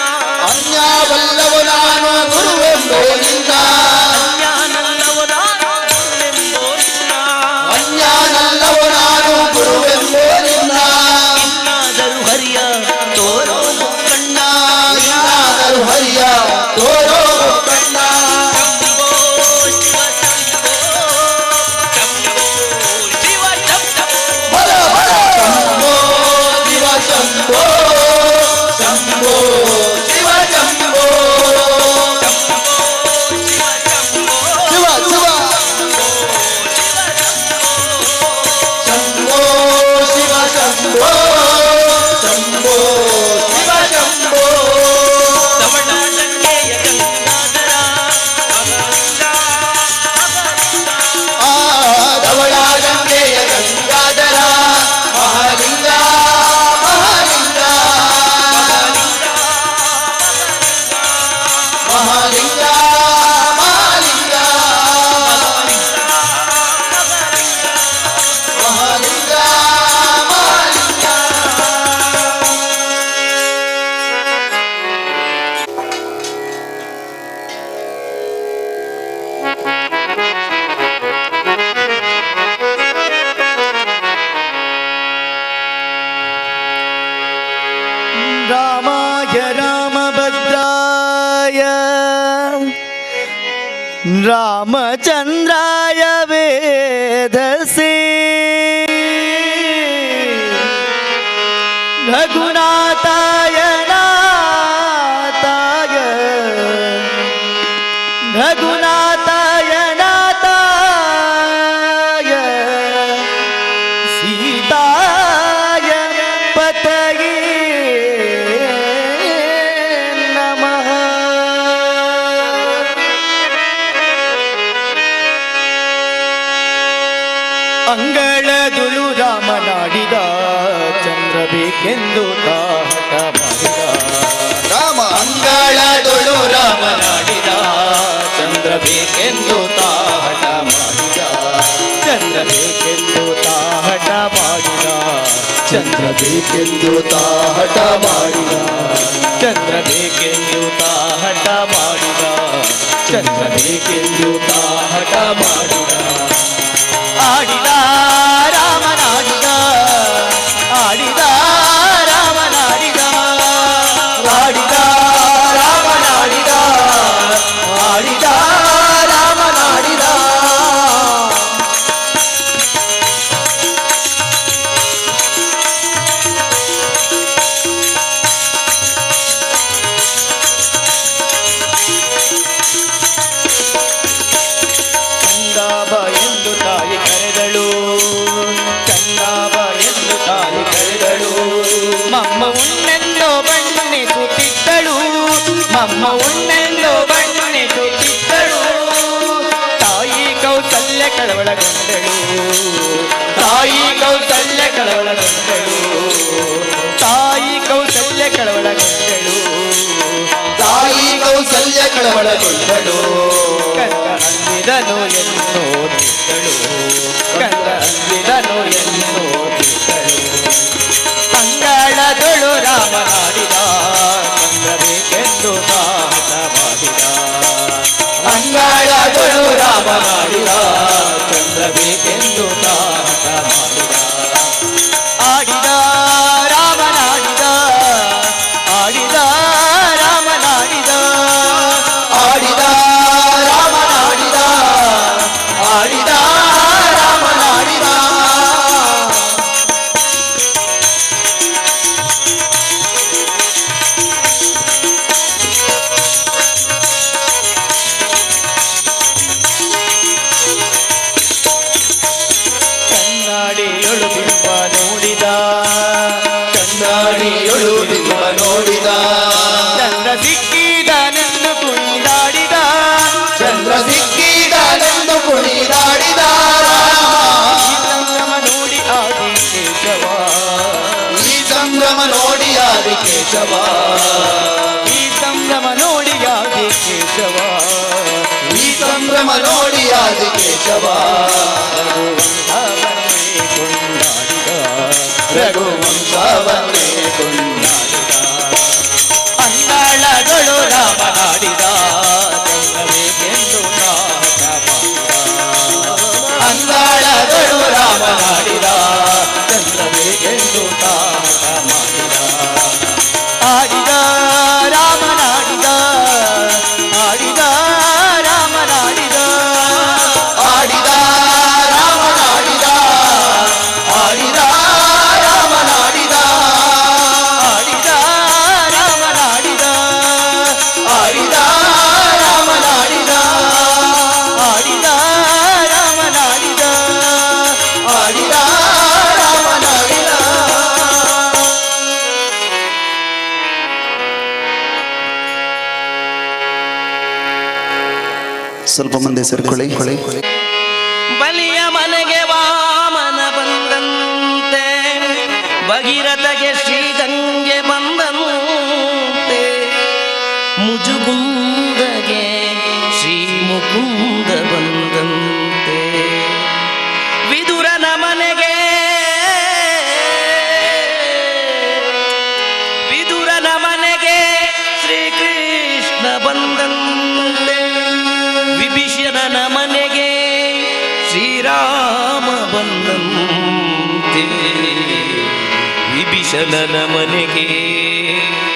ಅನ್ಯಾವಲ್ಲವ ನಾನು ಗುರುವೆಂಬೋ ನಿನ್ನ ಅಜ್ಞಾನಲ್ಲವೋ ನಾನು ಗುರುವೆಂಬೋ ನಿನ್ನ ಅನ್ಯಾನಲ್ಲವ ನಾನು ಗುರುವೆಂಬೋ ನಿನ್ನ ಇನ್ನಾದರೂ ಹರಿಯ ತೋರೋ ಕಣ್ಣ ಇನ್ನಾದರೂ ಹರಿಯ ತೋರೋ ಕಣ್ಣ ಶಂಭೋ ಶಿವ ಶಂಭೋ ಶಂಭೋ ಶಿವ ಶಂಭೋ ಬಲ ಬಲ ಶಂಭೋ ಶಿವ ಶಂಭೋ ಶಂಭೋ ಶಿವ ಶಂಭೋ ಶಿವ ಶಂಭೋ ಶಿವ ಶಿವ ಶಂಭೋ ಶಿವ ಶಂಭೋ ಶಂಭೋ ಶಿವ ಶಂಭೋ ಧವಳಾಟಂಗೆಯ ಗಂಗಾಧರ ಅಗಲಿಂಗ ಅಗಲಿಂಗ ಆ ಧವಳಾಗಂಗೆಯ ಗಂಗಾಧರ ಮಹಾಲಿಂಗ ಮಹಾಲಿಂಗ ಮಹಾಲಿಂಗ ಮಹಾಲಿಂಗ ಮಹಾಲಿಂಗ ಮಹಾಲಿಂಗ ರಾಮಾಯ ರಾಮಭದ್ರಾಯ ರಾಮಚಂದ್ರಾಯ ವೇದಸೇ ರಘುನಾಥಾಯ ನಾಥಾಯ ರಘುನಾಥಾಯ ನಾಥಾಯ ಸೀತಾಯ ಪತಯೇ ನಮಃ. ಅಂಗಳದುಳು ರಾಮನಾಡಿದ ಚಂದ್ರ ಬೇಕೆಂದು ತಾಹಟ ಮಾಡಿದ ರಾಮ ಅಂಗಳದುಳು ರಾಮನಾಡಿದ ಚಂದ್ರ ಬೇಕೆಂದು ತಾಹಟ ಮಾಡಿದ ಚಂದ್ರ ಬೇಕೆಂದು ತಾಹಟ ಮಾಡಿದ ಚಂದ್ರ ಬೇಕೆಂದು ತಾಹಟ ಮಾಡಿದ ಚಂದ್ರ ಬೇಕೆಂದು ತಾಹಟ ಮಾಡಿದ ಚಂದ್ರ ಬೇಕೆಂದು ತಾಹಟ ಮಾಡಿದ ಆಡಿದ ರಾಮನಾಡಿದ ಆಡಿದ ರಾಮನಾಡಿದ ಆಡಿದ ರಾಮನಾಡಿದ ಆಡಿದ ರಾಮನಾಡಿದ ಚಂದಾಬ ಎಂದು ತಾಯಿ ಕರೆದಳು ಚಂದಾಬ ಎಂದು ತಾಯಿ ಕರೆದಳು ಮಮ್ಮ ಉಣ್ಣೆಂದು ಬಣ್ಣಿಸುತ್ತಿದ್ದಳು ಮಮ್ಮ ಉಣ್ಣೆಂದು ಬಣ್ಣಿಸುತ್ತಿದ್ದಳು ತಾಯಿ ಕೌಸಲ್ಯ ಕಳವಳಗೊಂಡಳು ತಾಯಿ ಕೌಸಲ್ಯ ಕಳವಳಗೊಂಡಳು ತಾಯಿ ಕೌಸಲ್ಯ ಕಳವಳಗೊಂಡಳು ತಾಯಿ ಕೌಸಲ್ಯ ಕಳವಳಗೊಂಡಳು ಕಂದ ಅಂದಿದನು ಎನ್ನೋದಿದ್ದಳು ಕಂದ ಅಂದಿದನು ಎನ್ನೋದಿದ್ದಳು ಅಂಗಳದೊಳು ರಾಮನಾಡಿದ ಚಂದ್ರ ಬೇಕೆಂದು ತಾಹಟ ಮಾಡಿದ ಅಂಗಳದೊಳು ರಾಮನಾಡಿದ ಚಂದ್ರ ಬೇಕೆಂದು ತಾಹಟ ಮಾಡಿದ ಆಡಿದ ರಾಮನಾಡಿದ ಆಡಿದ ರಾಮನಾಡಿದ ಆಡಿದ ರಾಮನಾಡಿದ ಆಡಿದ ರಾಮನಾಡಿದ ಕನ್ನಡಿಯೊಳು ಬಿಂಬ ನೋಡಿದ ಕನ್ನಡಿಯೊಳು ಬಿಂಬ ನೋಡಿದ ಚಂದ್ರ ಸಿಕ್ಕಿದನೆಂದು ಕುಣಿದಾಡಿದ ಚಂದ್ರ ಸಿಕ್ಕಿದನೆಂದು ಕುಣಿದಾಡಿದ ಈ ಸಂಭ್ರಮ ನೋಡಿ ಆದಿ ಕೇಶವ ಈ ಸಂಭ್ರಮ ನೋಡಿ ಆದಿ ಕೇಶವ ಈ ಸಂಭ್ರಮ ನೋಡಿ ನೋಡಿ ಆದಿ ಕೇಶವ ರಘುವಂಶವನ್ನೇ ಕೊಂಡಾಡಿದ ಅಂಗಾಳಗಳು ರಾಮನಾಡಿದ ಚಂದ್ರವೇಕೆಂದು ನಾಟ ಮಾಡಿದ ಅಂಗಾಳಗಳು ರಾಮನಾಡಿದ ಚಂದ್ರವೇಕೆಂದು ನಾಟ ಮಾಡಿದ ಆಡಿದ ರಾಮನಾಡಿದ ಆಡಿದ ರಾಮನಾಡಿದ ಆಡಿದ ರಾಮನಾಡಿದ ಆಡಿದ ರಾಮನಾಡಿದ ಆಡಿದ ರಾಮನಾಡಿದ ಆಡಿದ ರಾಮನಾಡಿದ ಆಡಿದ ರಾಮನಾಡಿದ ಆಡಿದ ರಾಮನಾಡಿದ ಸ್ವಲ್ಪ ಮಂದಿ ಸೇರ್ಕೊಳ್ಳಿ. ಬಲಿಯ ಮನೆಗೆ ವಾಮನ ಬಂದಂತೆ ಭಗೀರಥಗೆ ಶ್ರೀಗಂಗೆ ಬಂದಂತೆ ಮುಜುಗುಂದಗೆ ಶ್ರೀ ಮುಕುಂದ ಬಂದಂತೆ ವಿದುರನ ಮನೆಗೆ ಶ್ರೀಕೃಷ್ಣ ಬಂದಂತೆ ವಿಭೀಷಣನ ಮನೆಗೆ ಶ್ರೀರಾಮ ಬಂದಂತೆ ವಿಭೀಷಣನ ಮನೆಗೆ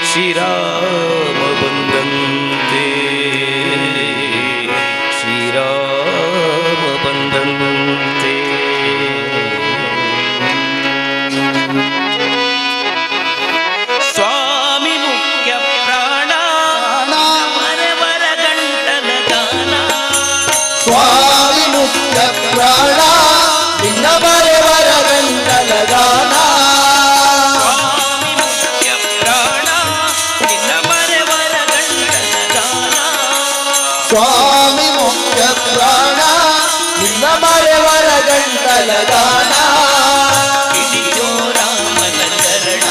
ಶ್ರೀರಾಮ ಬಂದಂತೆ ಶ್ರೀರಾಮ ಬಂದಂತೆ ಸ್ವಾಮಿ ಮುಖ್ಯ ಪ್ರಾಣ ಮರವರ ಗಂಟಲ ಗಾನ ಸ್ವಾಮಿ ಮುಖ್ಯ ಪ್ರಾಣ ನಿನ್ನ ಬರೆವರ ಗಂಟಲ ಗಾನ ಸ್ವಾಮಿ ಮುಖ್ಯ ಪ್ರಾಣ ನಿನ್ನ ಮರವರ ಗಂಟಲ ಗಾನ ಸ್ವಾಮಿ ಮುಖ್ಯ ಪ್ರಾಣ ನಿನ್ನ ಬರೆವರ ಗಂಟಲ ಗಾನ ಹಿಡಿಯೋ ರಾಮನ ಚರಣ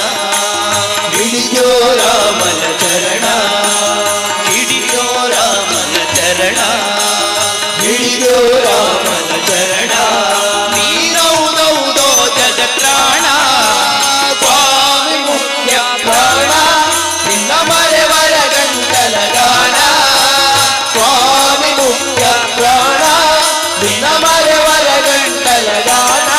ಹಿಡಿಯೋ ರಾಮನ ಚರಣ ಹಿಡಿಯೋ ರಾಮನ ಚರಣ ಹಿಡಿಯೋ ರಾಮನ ಚರಣ ನೀನೌದೌದೋ ಜಗ ಪ್ರಾಣ ಸ್ವಾಮಿ ಮುಖ್ಯ ಪ್ರಾಣ ನಿನ್ನ ಬರೆವರ ಗಂಟಲ ಗಾನ ಸ್ವಾಮಿ ಮುಖ್ಯ ಪ್ರಾಣ ನಿನ್ನ ಬರೆವರ ಗಂಟಲ ಗಾನ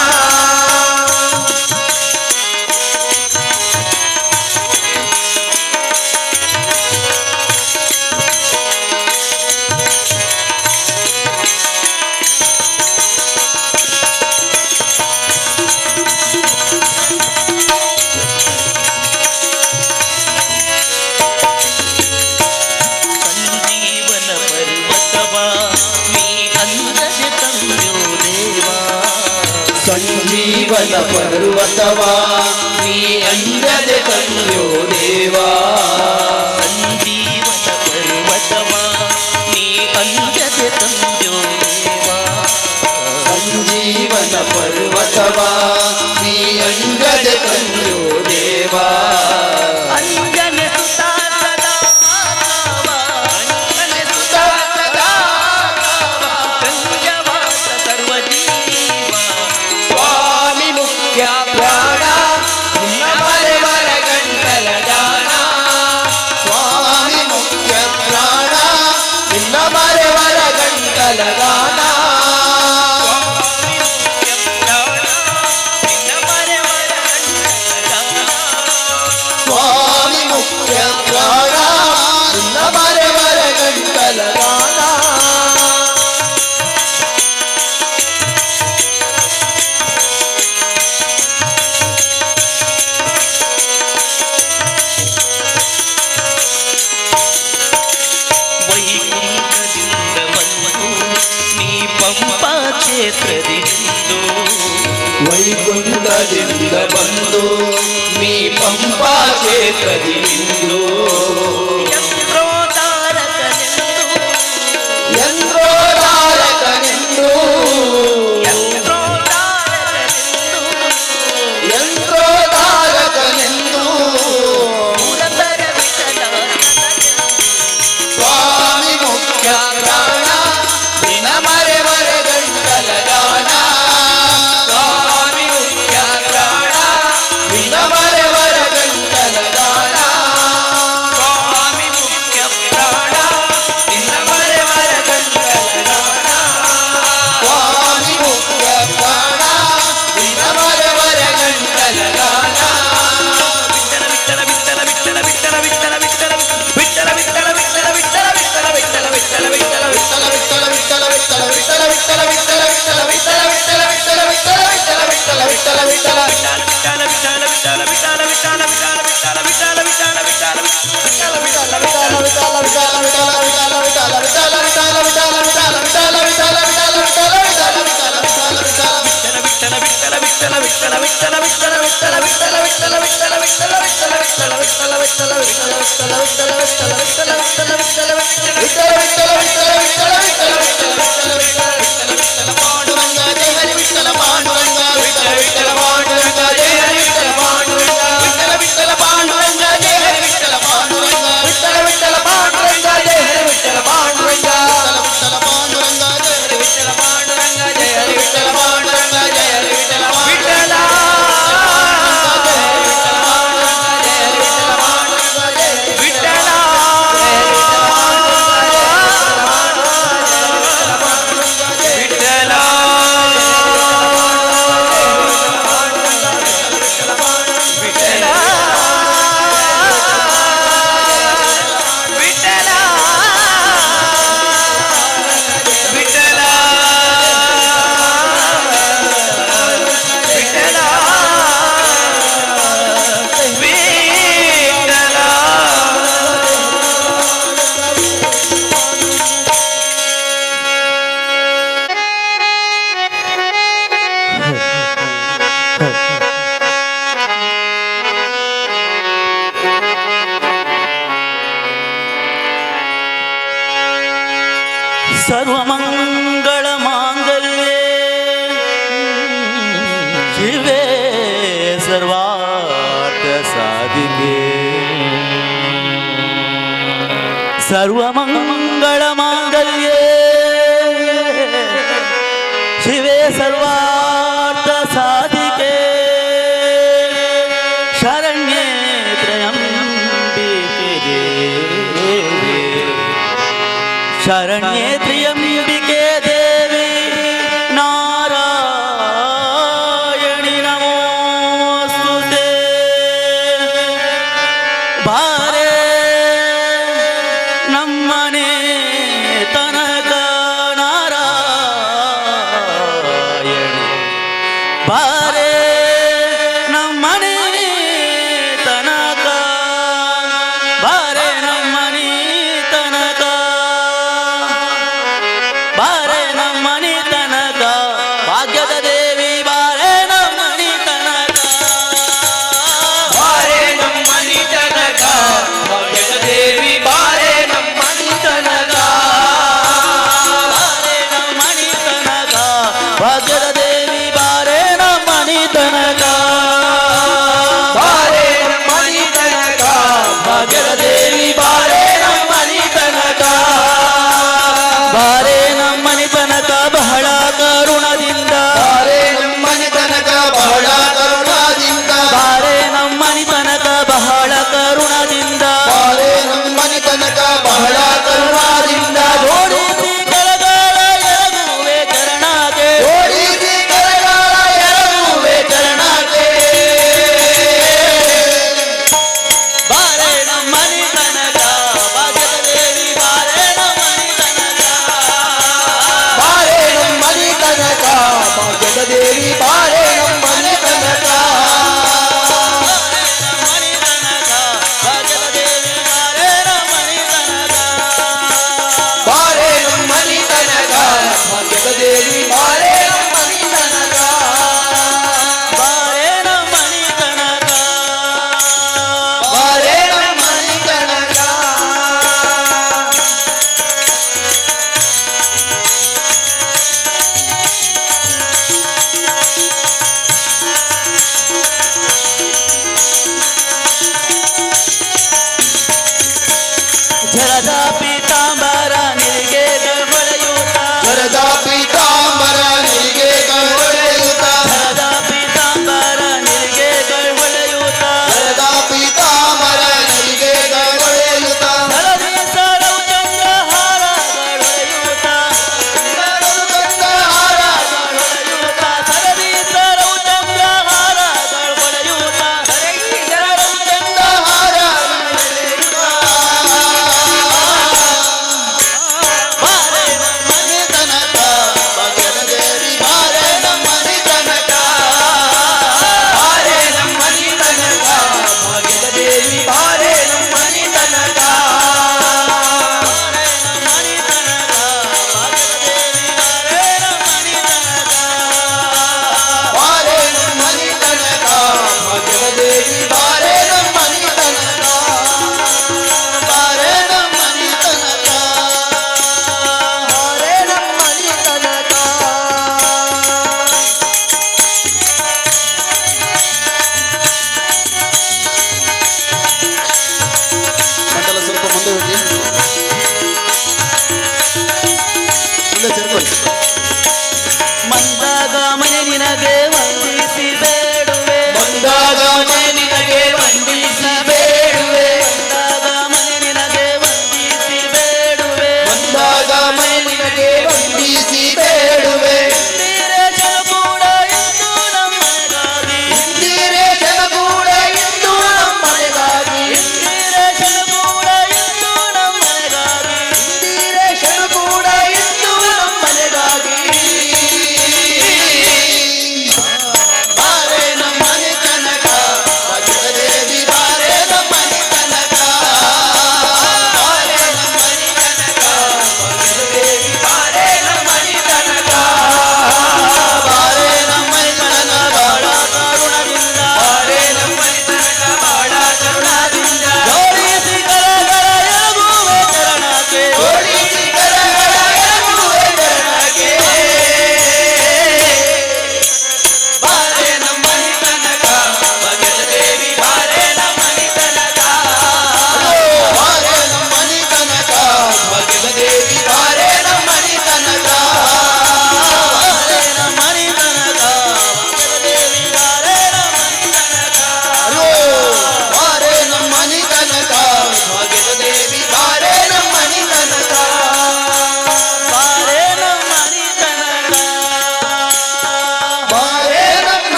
ಸಂಜೀವನ ಪರ್ವತವ ನೀ ಅಂದದೆ ತಂದೋ ದೇವಾ ಸಂಜೀವನ ಪರ್ವತವ ನೀ ಅಂದದೆ ತಂದೋ ದೇವಾ ಸಂಜೀವನ ಪರ್ವತವ ನೀ ಅಂದದೆ ತಂದೋ ದೇವಾ ಸಂಜೀವನ ಪರ್ವತವ ನೀ ಅಂದದೆ ತಂದೋ ದೇವಾ ಅಂಜನ ಸುತಾ ಸದಾ ಅಂಜನ ಸುತಾ ಸದಾ ಸಂಜವಾಸ ಸರ್ವಜೀವ ಸ್ವಾಮಿ ಮುಖ್ಯ ಪ್ರಾಣ ನಿನ್ನ ಬರೆವರ ಗಂಟಲ ಗಾನ ಸ್ವಾಮಿ ಮುಖ್ಯ ಪ್ರಾಣ ನಿನ್ನ ಬರೆವರ ಗಂಟಲ ಗಾನ ಸ್ವಾಮಿ ಮುಖ್ಯ ಪ್ರಾಣ ನಿನ್ನ ಬರೆವರ ಗಂಟಲ ಗಾನ ವೈಕುಂಠದಿಂದ ಬಂದು ನೀ ಪಂಪಾ ಕ್ಷೇತ್ರದಿಂದು ವೈಕುಂಠದಿಂದ ಬಂದು ನೀ ಪಂಪಾ ಕ್ಷೇತ್ರದಿಂದು ಯಂತ್ರೋದಾರಕನೆಂದು ಯಂತ್ರೋದಾರಕನೆಂದು ಯಂತ್ರೋದಾರಕನೆಂದು ಪುರಂದರ ವಿಠಲ ಸ್ವಾಮಿ ಮುಖ್ಯ ಪ್ರಾಣ ನಿನ್ನ ಸರ್ವಮಂಗಳ ಮಾಂಗಲ್ಯೇ ಶಿವೆ ಸರ್ವಾರ್ಥ ಸಾಧಿಕೆ ಸರ್ವಮಂಗಳ ಮಾಂಗಲ್ಯೇ ಶಿವೆ ಸರ್ವಾರ್ಥ ಸಾಧಿಕೆ ಶರಣ್ಯೇ ತ್ರಯಂಬಿಕೆ ದೇವಿ ಶರಣ್ಯೇ ತ್ರ್ಯಂಬಿಕೆ ದೇವಿ ನಾರಾಯಣಿ ನಮೋಸ್ತುತೆ ಬಾರೆ ನಮ್ಮನೆ ತನಕ ನಾರಾಯಣಿ ಬಾರೆ ನಮ್ಮನೆ ತನಕ ಬಾರೆ ನಮ್ಮನೆ ತನಕ ಬಾರೆ ನಮ್ಮನಿ ತನಕ ಭಾಗ್ಯದ ದೇವಿ ಬಾರೆ ನಮ್ಮನಿ ತನಕ ಬಾರೆ ನಮ್ಮನಿ ತನಕ ಭಾಗ್ಯದ ದೇವಿ ಬಾರೆ ನಮ್ಮನಿ ತನಕ ಬಾರೆ ನಮ್ಮನಿ ತನಕ ಭಾಗ್ಯದ ದೇವಿ ಬಾರೆ ನಮ್ಮನಿ ತನಕ ಬಾರೆ ನಮ್ಮನಿ ತನಕ ಭಾಗ್ಯದ ದೇವಿ ಬಾರೆ ನಮ್ಮನಿ ತನಕ ಬಾರೆ ನಮ್ಮನಿ ತನಕ ಬಹಳ ಕರುಣದಿಂದ ಬಾರೆ ನಮ್ಮನೆ ತನಕ ಬಹಳ ಕರುಣದಿಂದ ಬಾರೆ ನಮ್ಮನಿ ತನಕ ಬಹಳ ಕರುಣದಿಂದ ಬಾರೆ ನಮ್ಮನೆ ತನಕ ಬಹಳ ಕರುಣದಿಂದ ಜೋಡಿಸಿ ಕರಗಳ ಎರಗುವೆ ಚರಣಕ್ಕೆ ಜೋಡಿಸಿ ಕರಗಳ ಎರಗುವೆ ಚರಣಕ್ಕೆ ಬಾರೆ ನಮ್ಮನಿ ತನಕ ಭಾಗ್ಯದ ದೇವಿ ಬಾರೆ ನಮ್ಮನಿ ತನಕ ಬಾರೆ ನಮ್ಮನೆ ತನಕ ಭಾಗ್ಯದ ದೇವಿ ಬಾರೆ ನಮ್ಮನೆ ತನಕ ನಮ್ಮನಿ ತನಕ ಭಾಗ್ಯದ ದೇವಿ ಬಾರೆ ನಮ್ಮನಿ ತನಕ ಬಾರೆ ನಮ್ಮನೆ ತನಕ ಭಾಗ್ಯದ ದೇವಿ ಬಾರೆ ನಮ್ಮನೆ ತನಕ ಬಾರೆ ನಮ್ಮನಿ ತನಕ ಬಾರೆ ನಮ್ಮನೆ ತನಕ ಜಲದ ಪೀತಾಂಬರ ನಿರಿಗೆ ಹೊಳೆಯುತ್ತ ವರದ ಪೀತಾಂಬರ ನಿರಿಗೆ ಹೊಳೆಯುತ್ತ ಜಲದ ಪೀತಾಂಬರ ನಿರಿಗೆ ಹೊಳೆಯುತ್ತ ವರದ ಪೀತಾಂಬರ ನಿರಿಗೆ ಹೊಳೆಯುತ್ತ ಹಳದಿ ಸರವು ಚಂದ್ರಹಾರಗಳು ಹೊಳೆಯುತ್ತ ಹೊಳೆಯುತ್ತ ಸರದಿ ಸರವು ಚಂದ್ರಹಾರಗಳು ಹೊಳೆಯುತ್ತ ಸರದಿ ಸರವು ಚಂದ್ರಹಾರ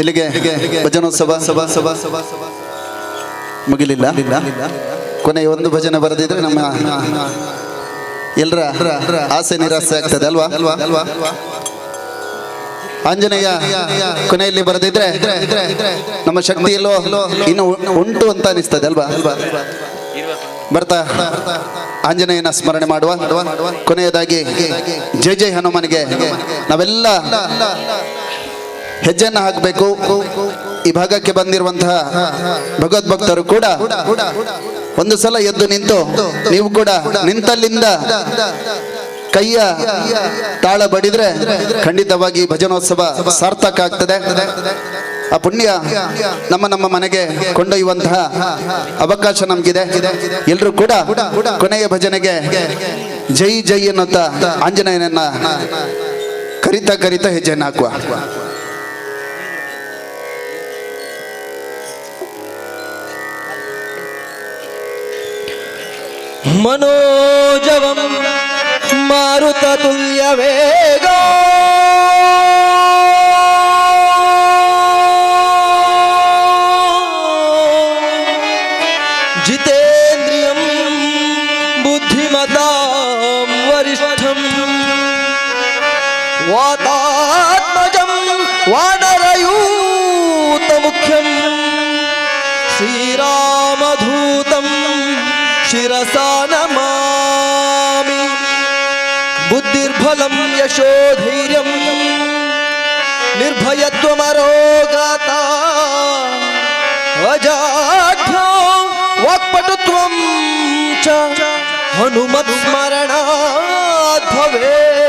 ಇಲ್ಲಿಗೆ ಭಜನೋತ್ಸವ ಮುಗಿಲಿಲ್ಲ. ಕೊನೆಯ ಒಂದು ಭಜನೆ ಬರೆದಿದ್ರೆ ನಮ್ಮ ಎಲ್ಲರ ಆಸೆ ನಿರಾಸೆ ಆಗ್ತದೆ ಅಲ್ವಾ? ಆಂಜನೇಯ ಕೊನೆಯಲ್ಲಿ ಬರೆದಿದ್ರೆ ನಮ್ಮ ಶಕ್ತಿ ಎಲ್ಲೋ ಇನ್ನು ಉಂಟು ಅಂತ ಅನಿಸ್ತದೆ ಅಲ್ವಾ? ಬರ್ತಾ ಆಂಜನೇಯನ ಸ್ಮರಣೆ ಮಾಡುವ. ಕೊನೆಯದಾಗಿ ಜೈ ಜೈ ಹನುಮನಿಗೆ ನಾವೆಲ್ಲ ಹೆಜ್ಜೆಯನ್ನು ಹಾಕಬೇಕು. ಈ ಭಾಗಕ್ಕೆ ಬಂದಿರುವಂತಹ ಭಗವದ್ಭಕ್ತರು ಕೂಡ ಒಂದು ಸಲ ಎದ್ದು ನಿಂತು, ನೀವು ಕೂಡ ನಿಂತಲ್ಲಿಂದ ಕೈಯ ತಾಳ ಬಡಿದ್ರೆ ಖಂಡಿತವಾಗಿ ಭಜನೋತ್ಸವ ಸಾರ್ಥಕ ಆಗ್ತದೆ. ಆ ಪುಣ್ಯ ನಮ್ಮ ಮನೆಗೆ ಕೊಂಡೊಯ್ಯುವಂತಹ ಅವಕಾಶ ನಮಗಿದೆ. ಎಲ್ಲರೂ ಕೂಡ ಕೊನೆಯ ಭಜನೆಗೆ ಜೈ ಜೈ ಅನ್ನುತ್ತಾ ಆಂಜನೇಯನನ್ನ ಕರಿತಾ ಹೆಜ್ಜೆಯನ್ನು ಹಾಕುವ. मनोजवं मारुततुल्यवेगो जितेन्द्रियं बुद्धिमतां वरिष्ठं वातात्मजं वानरयूतमुख्यं श्रीरामधूतं शिरसा नमामि। बुद्धिर्बलं यशोधैर्यं निर्भयत्वमरोगता अजाढ्यो वाक्पटुत्वं च हनुमत्स्मरणात् भवेत्।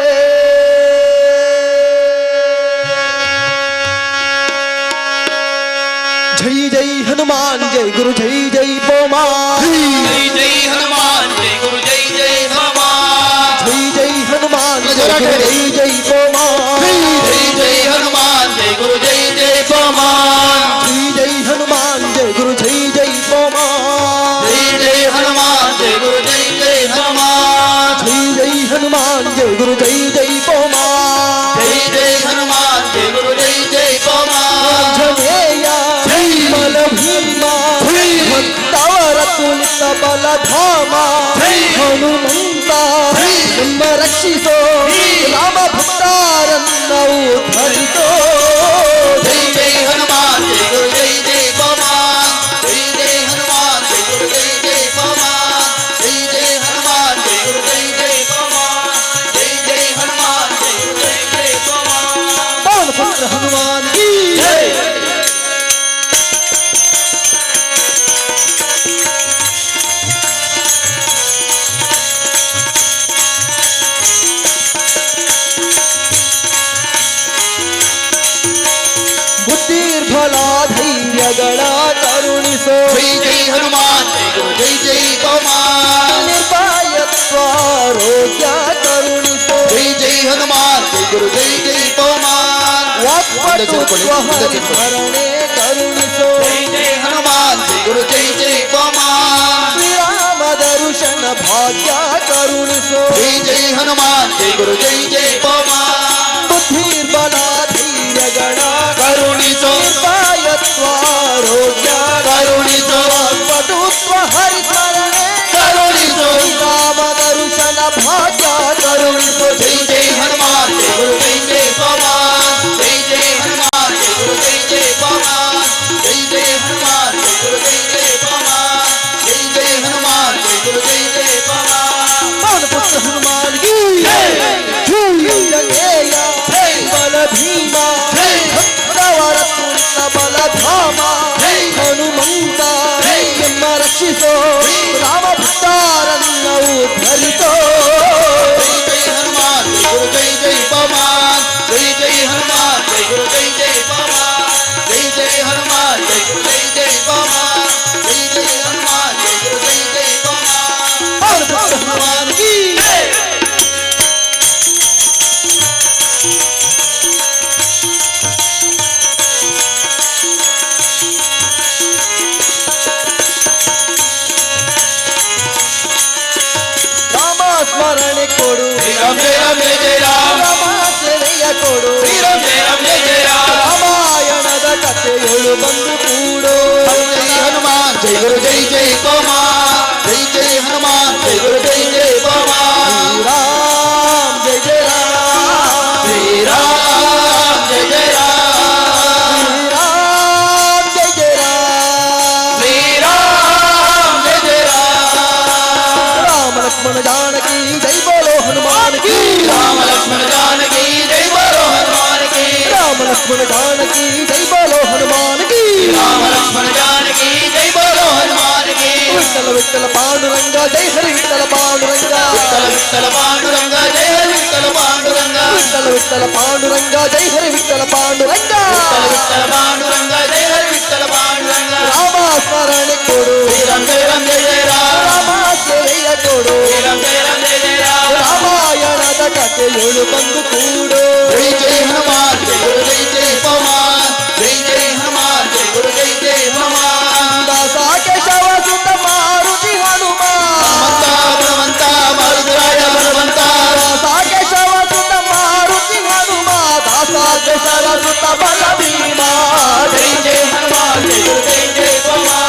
जय जय हनुमान जय गुरु जय जय पौमान। जय जय हनुमान जय गुरु जय जय हनुमान। जय जय हनुमान जय गुरु जय जय पौमान। जय जय हनुमान जय गुरु जय जय पौमान। जय जय हनुमान जय गुरु जय जय पौमान। जय जय हनुमान जय गुरु जय जय हनुमान। जय जय हनुमान जय गुरु जय जय पौमान। जय जय हनुमान जय गुरु जय जय पौमान। आंजनेया बल भीमा भक्तवरतुलित बलधामा हनुमंता ನಿಮ್ಮ ರಕ್ಷಿಸೋ ರಾಮ ಭಕ್ತಾರನ್ನು ಉದ್ಧರಿಸೋ. जय जय हनुमान जय गुरु जय जय पौमान। जय जय हनुमान जय गुरु जय जय पौमान। जय जय हनुमान जय गुरु जय जय पौमान। जय जय हनुमान जय गुरु जय जय पौमान। पवन पुत्र हनुमान की जय। ಬುದ್ಧಿರ್ಬಲ ಧೈರ್ಯಗಳ ಕರುಣಿಸೋ. जय जय हनुमान जय गुरु जय जय पौमान। ನಿರ್ಭಯತ್ವ ಆರೋಗ್ಯ ಕರುಣಿಸೋ. जय जय हनुमान जय गुरु जय जय पौमान। ವಾಕ್ಪಟುತ್ವ ಹರಿಸ್ಮರಣೆ ಕರುಣಿಸೋ. जय जय हनुमान जय गुरु जय जय पौमान। ಶ್ರೀರಾಮ ದರ್ಶನ ಭಾಗ್ಯ ಕರುಣಿಸೋ. जय जय हनुमान जय गुरु जय जय पौमान। ಬುದ್ಧಿರ್ಬಲ ಧೈರ್ಯಗಳ करुणिसो ನಿರ್ಭಯತ್ವ ಆರೋಗ್ಯ करुणिसो ವಾಕ್ಪಟುತ್ವ ಹರಿಸ್ಮರಣೆ करुणिसो ಶ್ರೀರಾಮ ದರ್ಶನ ಭಾಗ್ಯ ಕರುಣಿಸೋ. जय जय हनुमान जय गुरु जय जय पौमान। जय जय हनुमान जय गुरु जय जय पौमान। जय जय हनुमान जय गुरु जय जय पौमान। जय जय हनुमान जय गुरु जय जय पौमान। पवन पुत्र हनुमान की जय बल भीमा भक्तवरतुलिತ ಬಲಧಾಮ ಹನುಮಂತ ನಿಮ್ಮ ರಕ್ಷಿಸೋ ರಾಮ ಭಕ್ತಾರನ್ನು ಉದ್ಧರಿಸೋ. जय जय हनुमान जय गुरु जय जय पौमान। जय जय हनुमान जय गुरु जय जय पौमान। जय जय हनुमान जय गुरु जय जय पौमान। जय जय हनुमान जय गुरु जय जय पौमान। पवन पुत्र हनुमान की ರಾಮ ಸ್ಮರಣೆ ಕೊಡು. श्री राम जय राम जय जय राम। ರಾಮ ಸೇವೆಯ ಕೊಡು. श्री राम जय राम जय जय राम। ರಾಮಾಯಣದ ಏಳು ಬಂದು ಕೂಡೋ जय हनुमान जय गुरु जय जय पवन जय जय हनुमान जय गुरु जय जय पवन राम जय जय राम श्री राम जय जय राम राम जय जय राम श्री राम जय जय राम राम लक्ष्मण जानकी जय बोलो हनुमान की राम लक्ष्मण जानकी जय बोलो हनुमान की राम लक्ष्मण जानकी जय बोलो हनुमान की राम लक्ष्मण जानकी जय बोलो हनुमान की विठ्ठल विठ्ठल पांडुरंग जय हरि विठ्ठल पांडुरंग विठ्ठल विठ्ठल पांडुरंग जय हरि विठ्ठल पांडुरंग विठ्ठल विठ्ठल पांडुरंग जय हरि विठ्ठल पांडुरंग विठ्ठल विठ्ठल पांडुरंग जय हरि विठ्ठल पांडुरंग राम स्मरण कोडो श्री राम जय राम जय जय राम राम ಸೇವೆಯ ಕೊಡು श्री राम जय राम जय जय राम ರಾಮಾಯಣದ ಕಥೆಯೊಳು ಬಂದು ಕೂಡು जय जय हनुमान जय गुरु जय जय पवन जय जय हनुमान जय गुरु जय जय हनुमान ದಾಸ ಕೇಶವ ಸುತ ಮಾರುತಿ ಹನುಮ बलवंता बलवंता मारुतिराज बलवंता ದಾಸ ಕೇಶವ ಸುತ ಮಾರುತಿ ಹನುಮ ದಾಸ ಕೇಶವ ಸುತ ಬಲ ಭೀಮ जय जय हनुमान जय गुरु जय जय पवन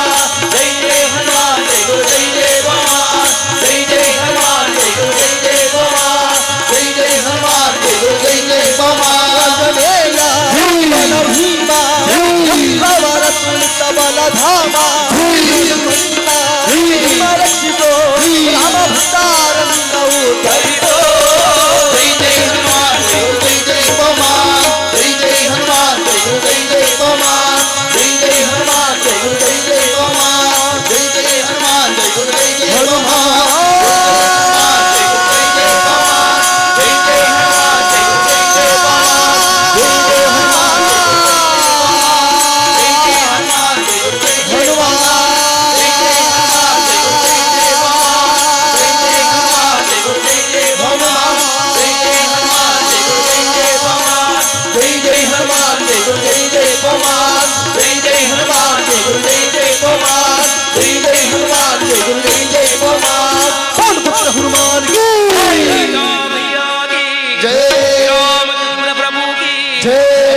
जय जय हनुमान जय गुरु जय जय पवन जय जय हनुमान जय गुरु जय जय पवन जय जय हनुमान जय गुरु जय जय पवन ಜನೇಯ ಬಲ ಭೀಮ ಅವರ ಸುಳಿತ ಬಲ ಧಾಮ ಭೀಮ ರಕ್ಷಿಸೋ ರಾಮ ಭಕ್ತಾರನ್ನವು ಕರಿತೋ जय जय हनुमान जय गुरु जय जय पवन जय जय हनुमान जय गुरु जय जय पवन जय जय हनुमान जय गुरु जय जय पवन जय जय हनुमान जय गुरु जय जय पवन हनुमान की जय प्रभु की जय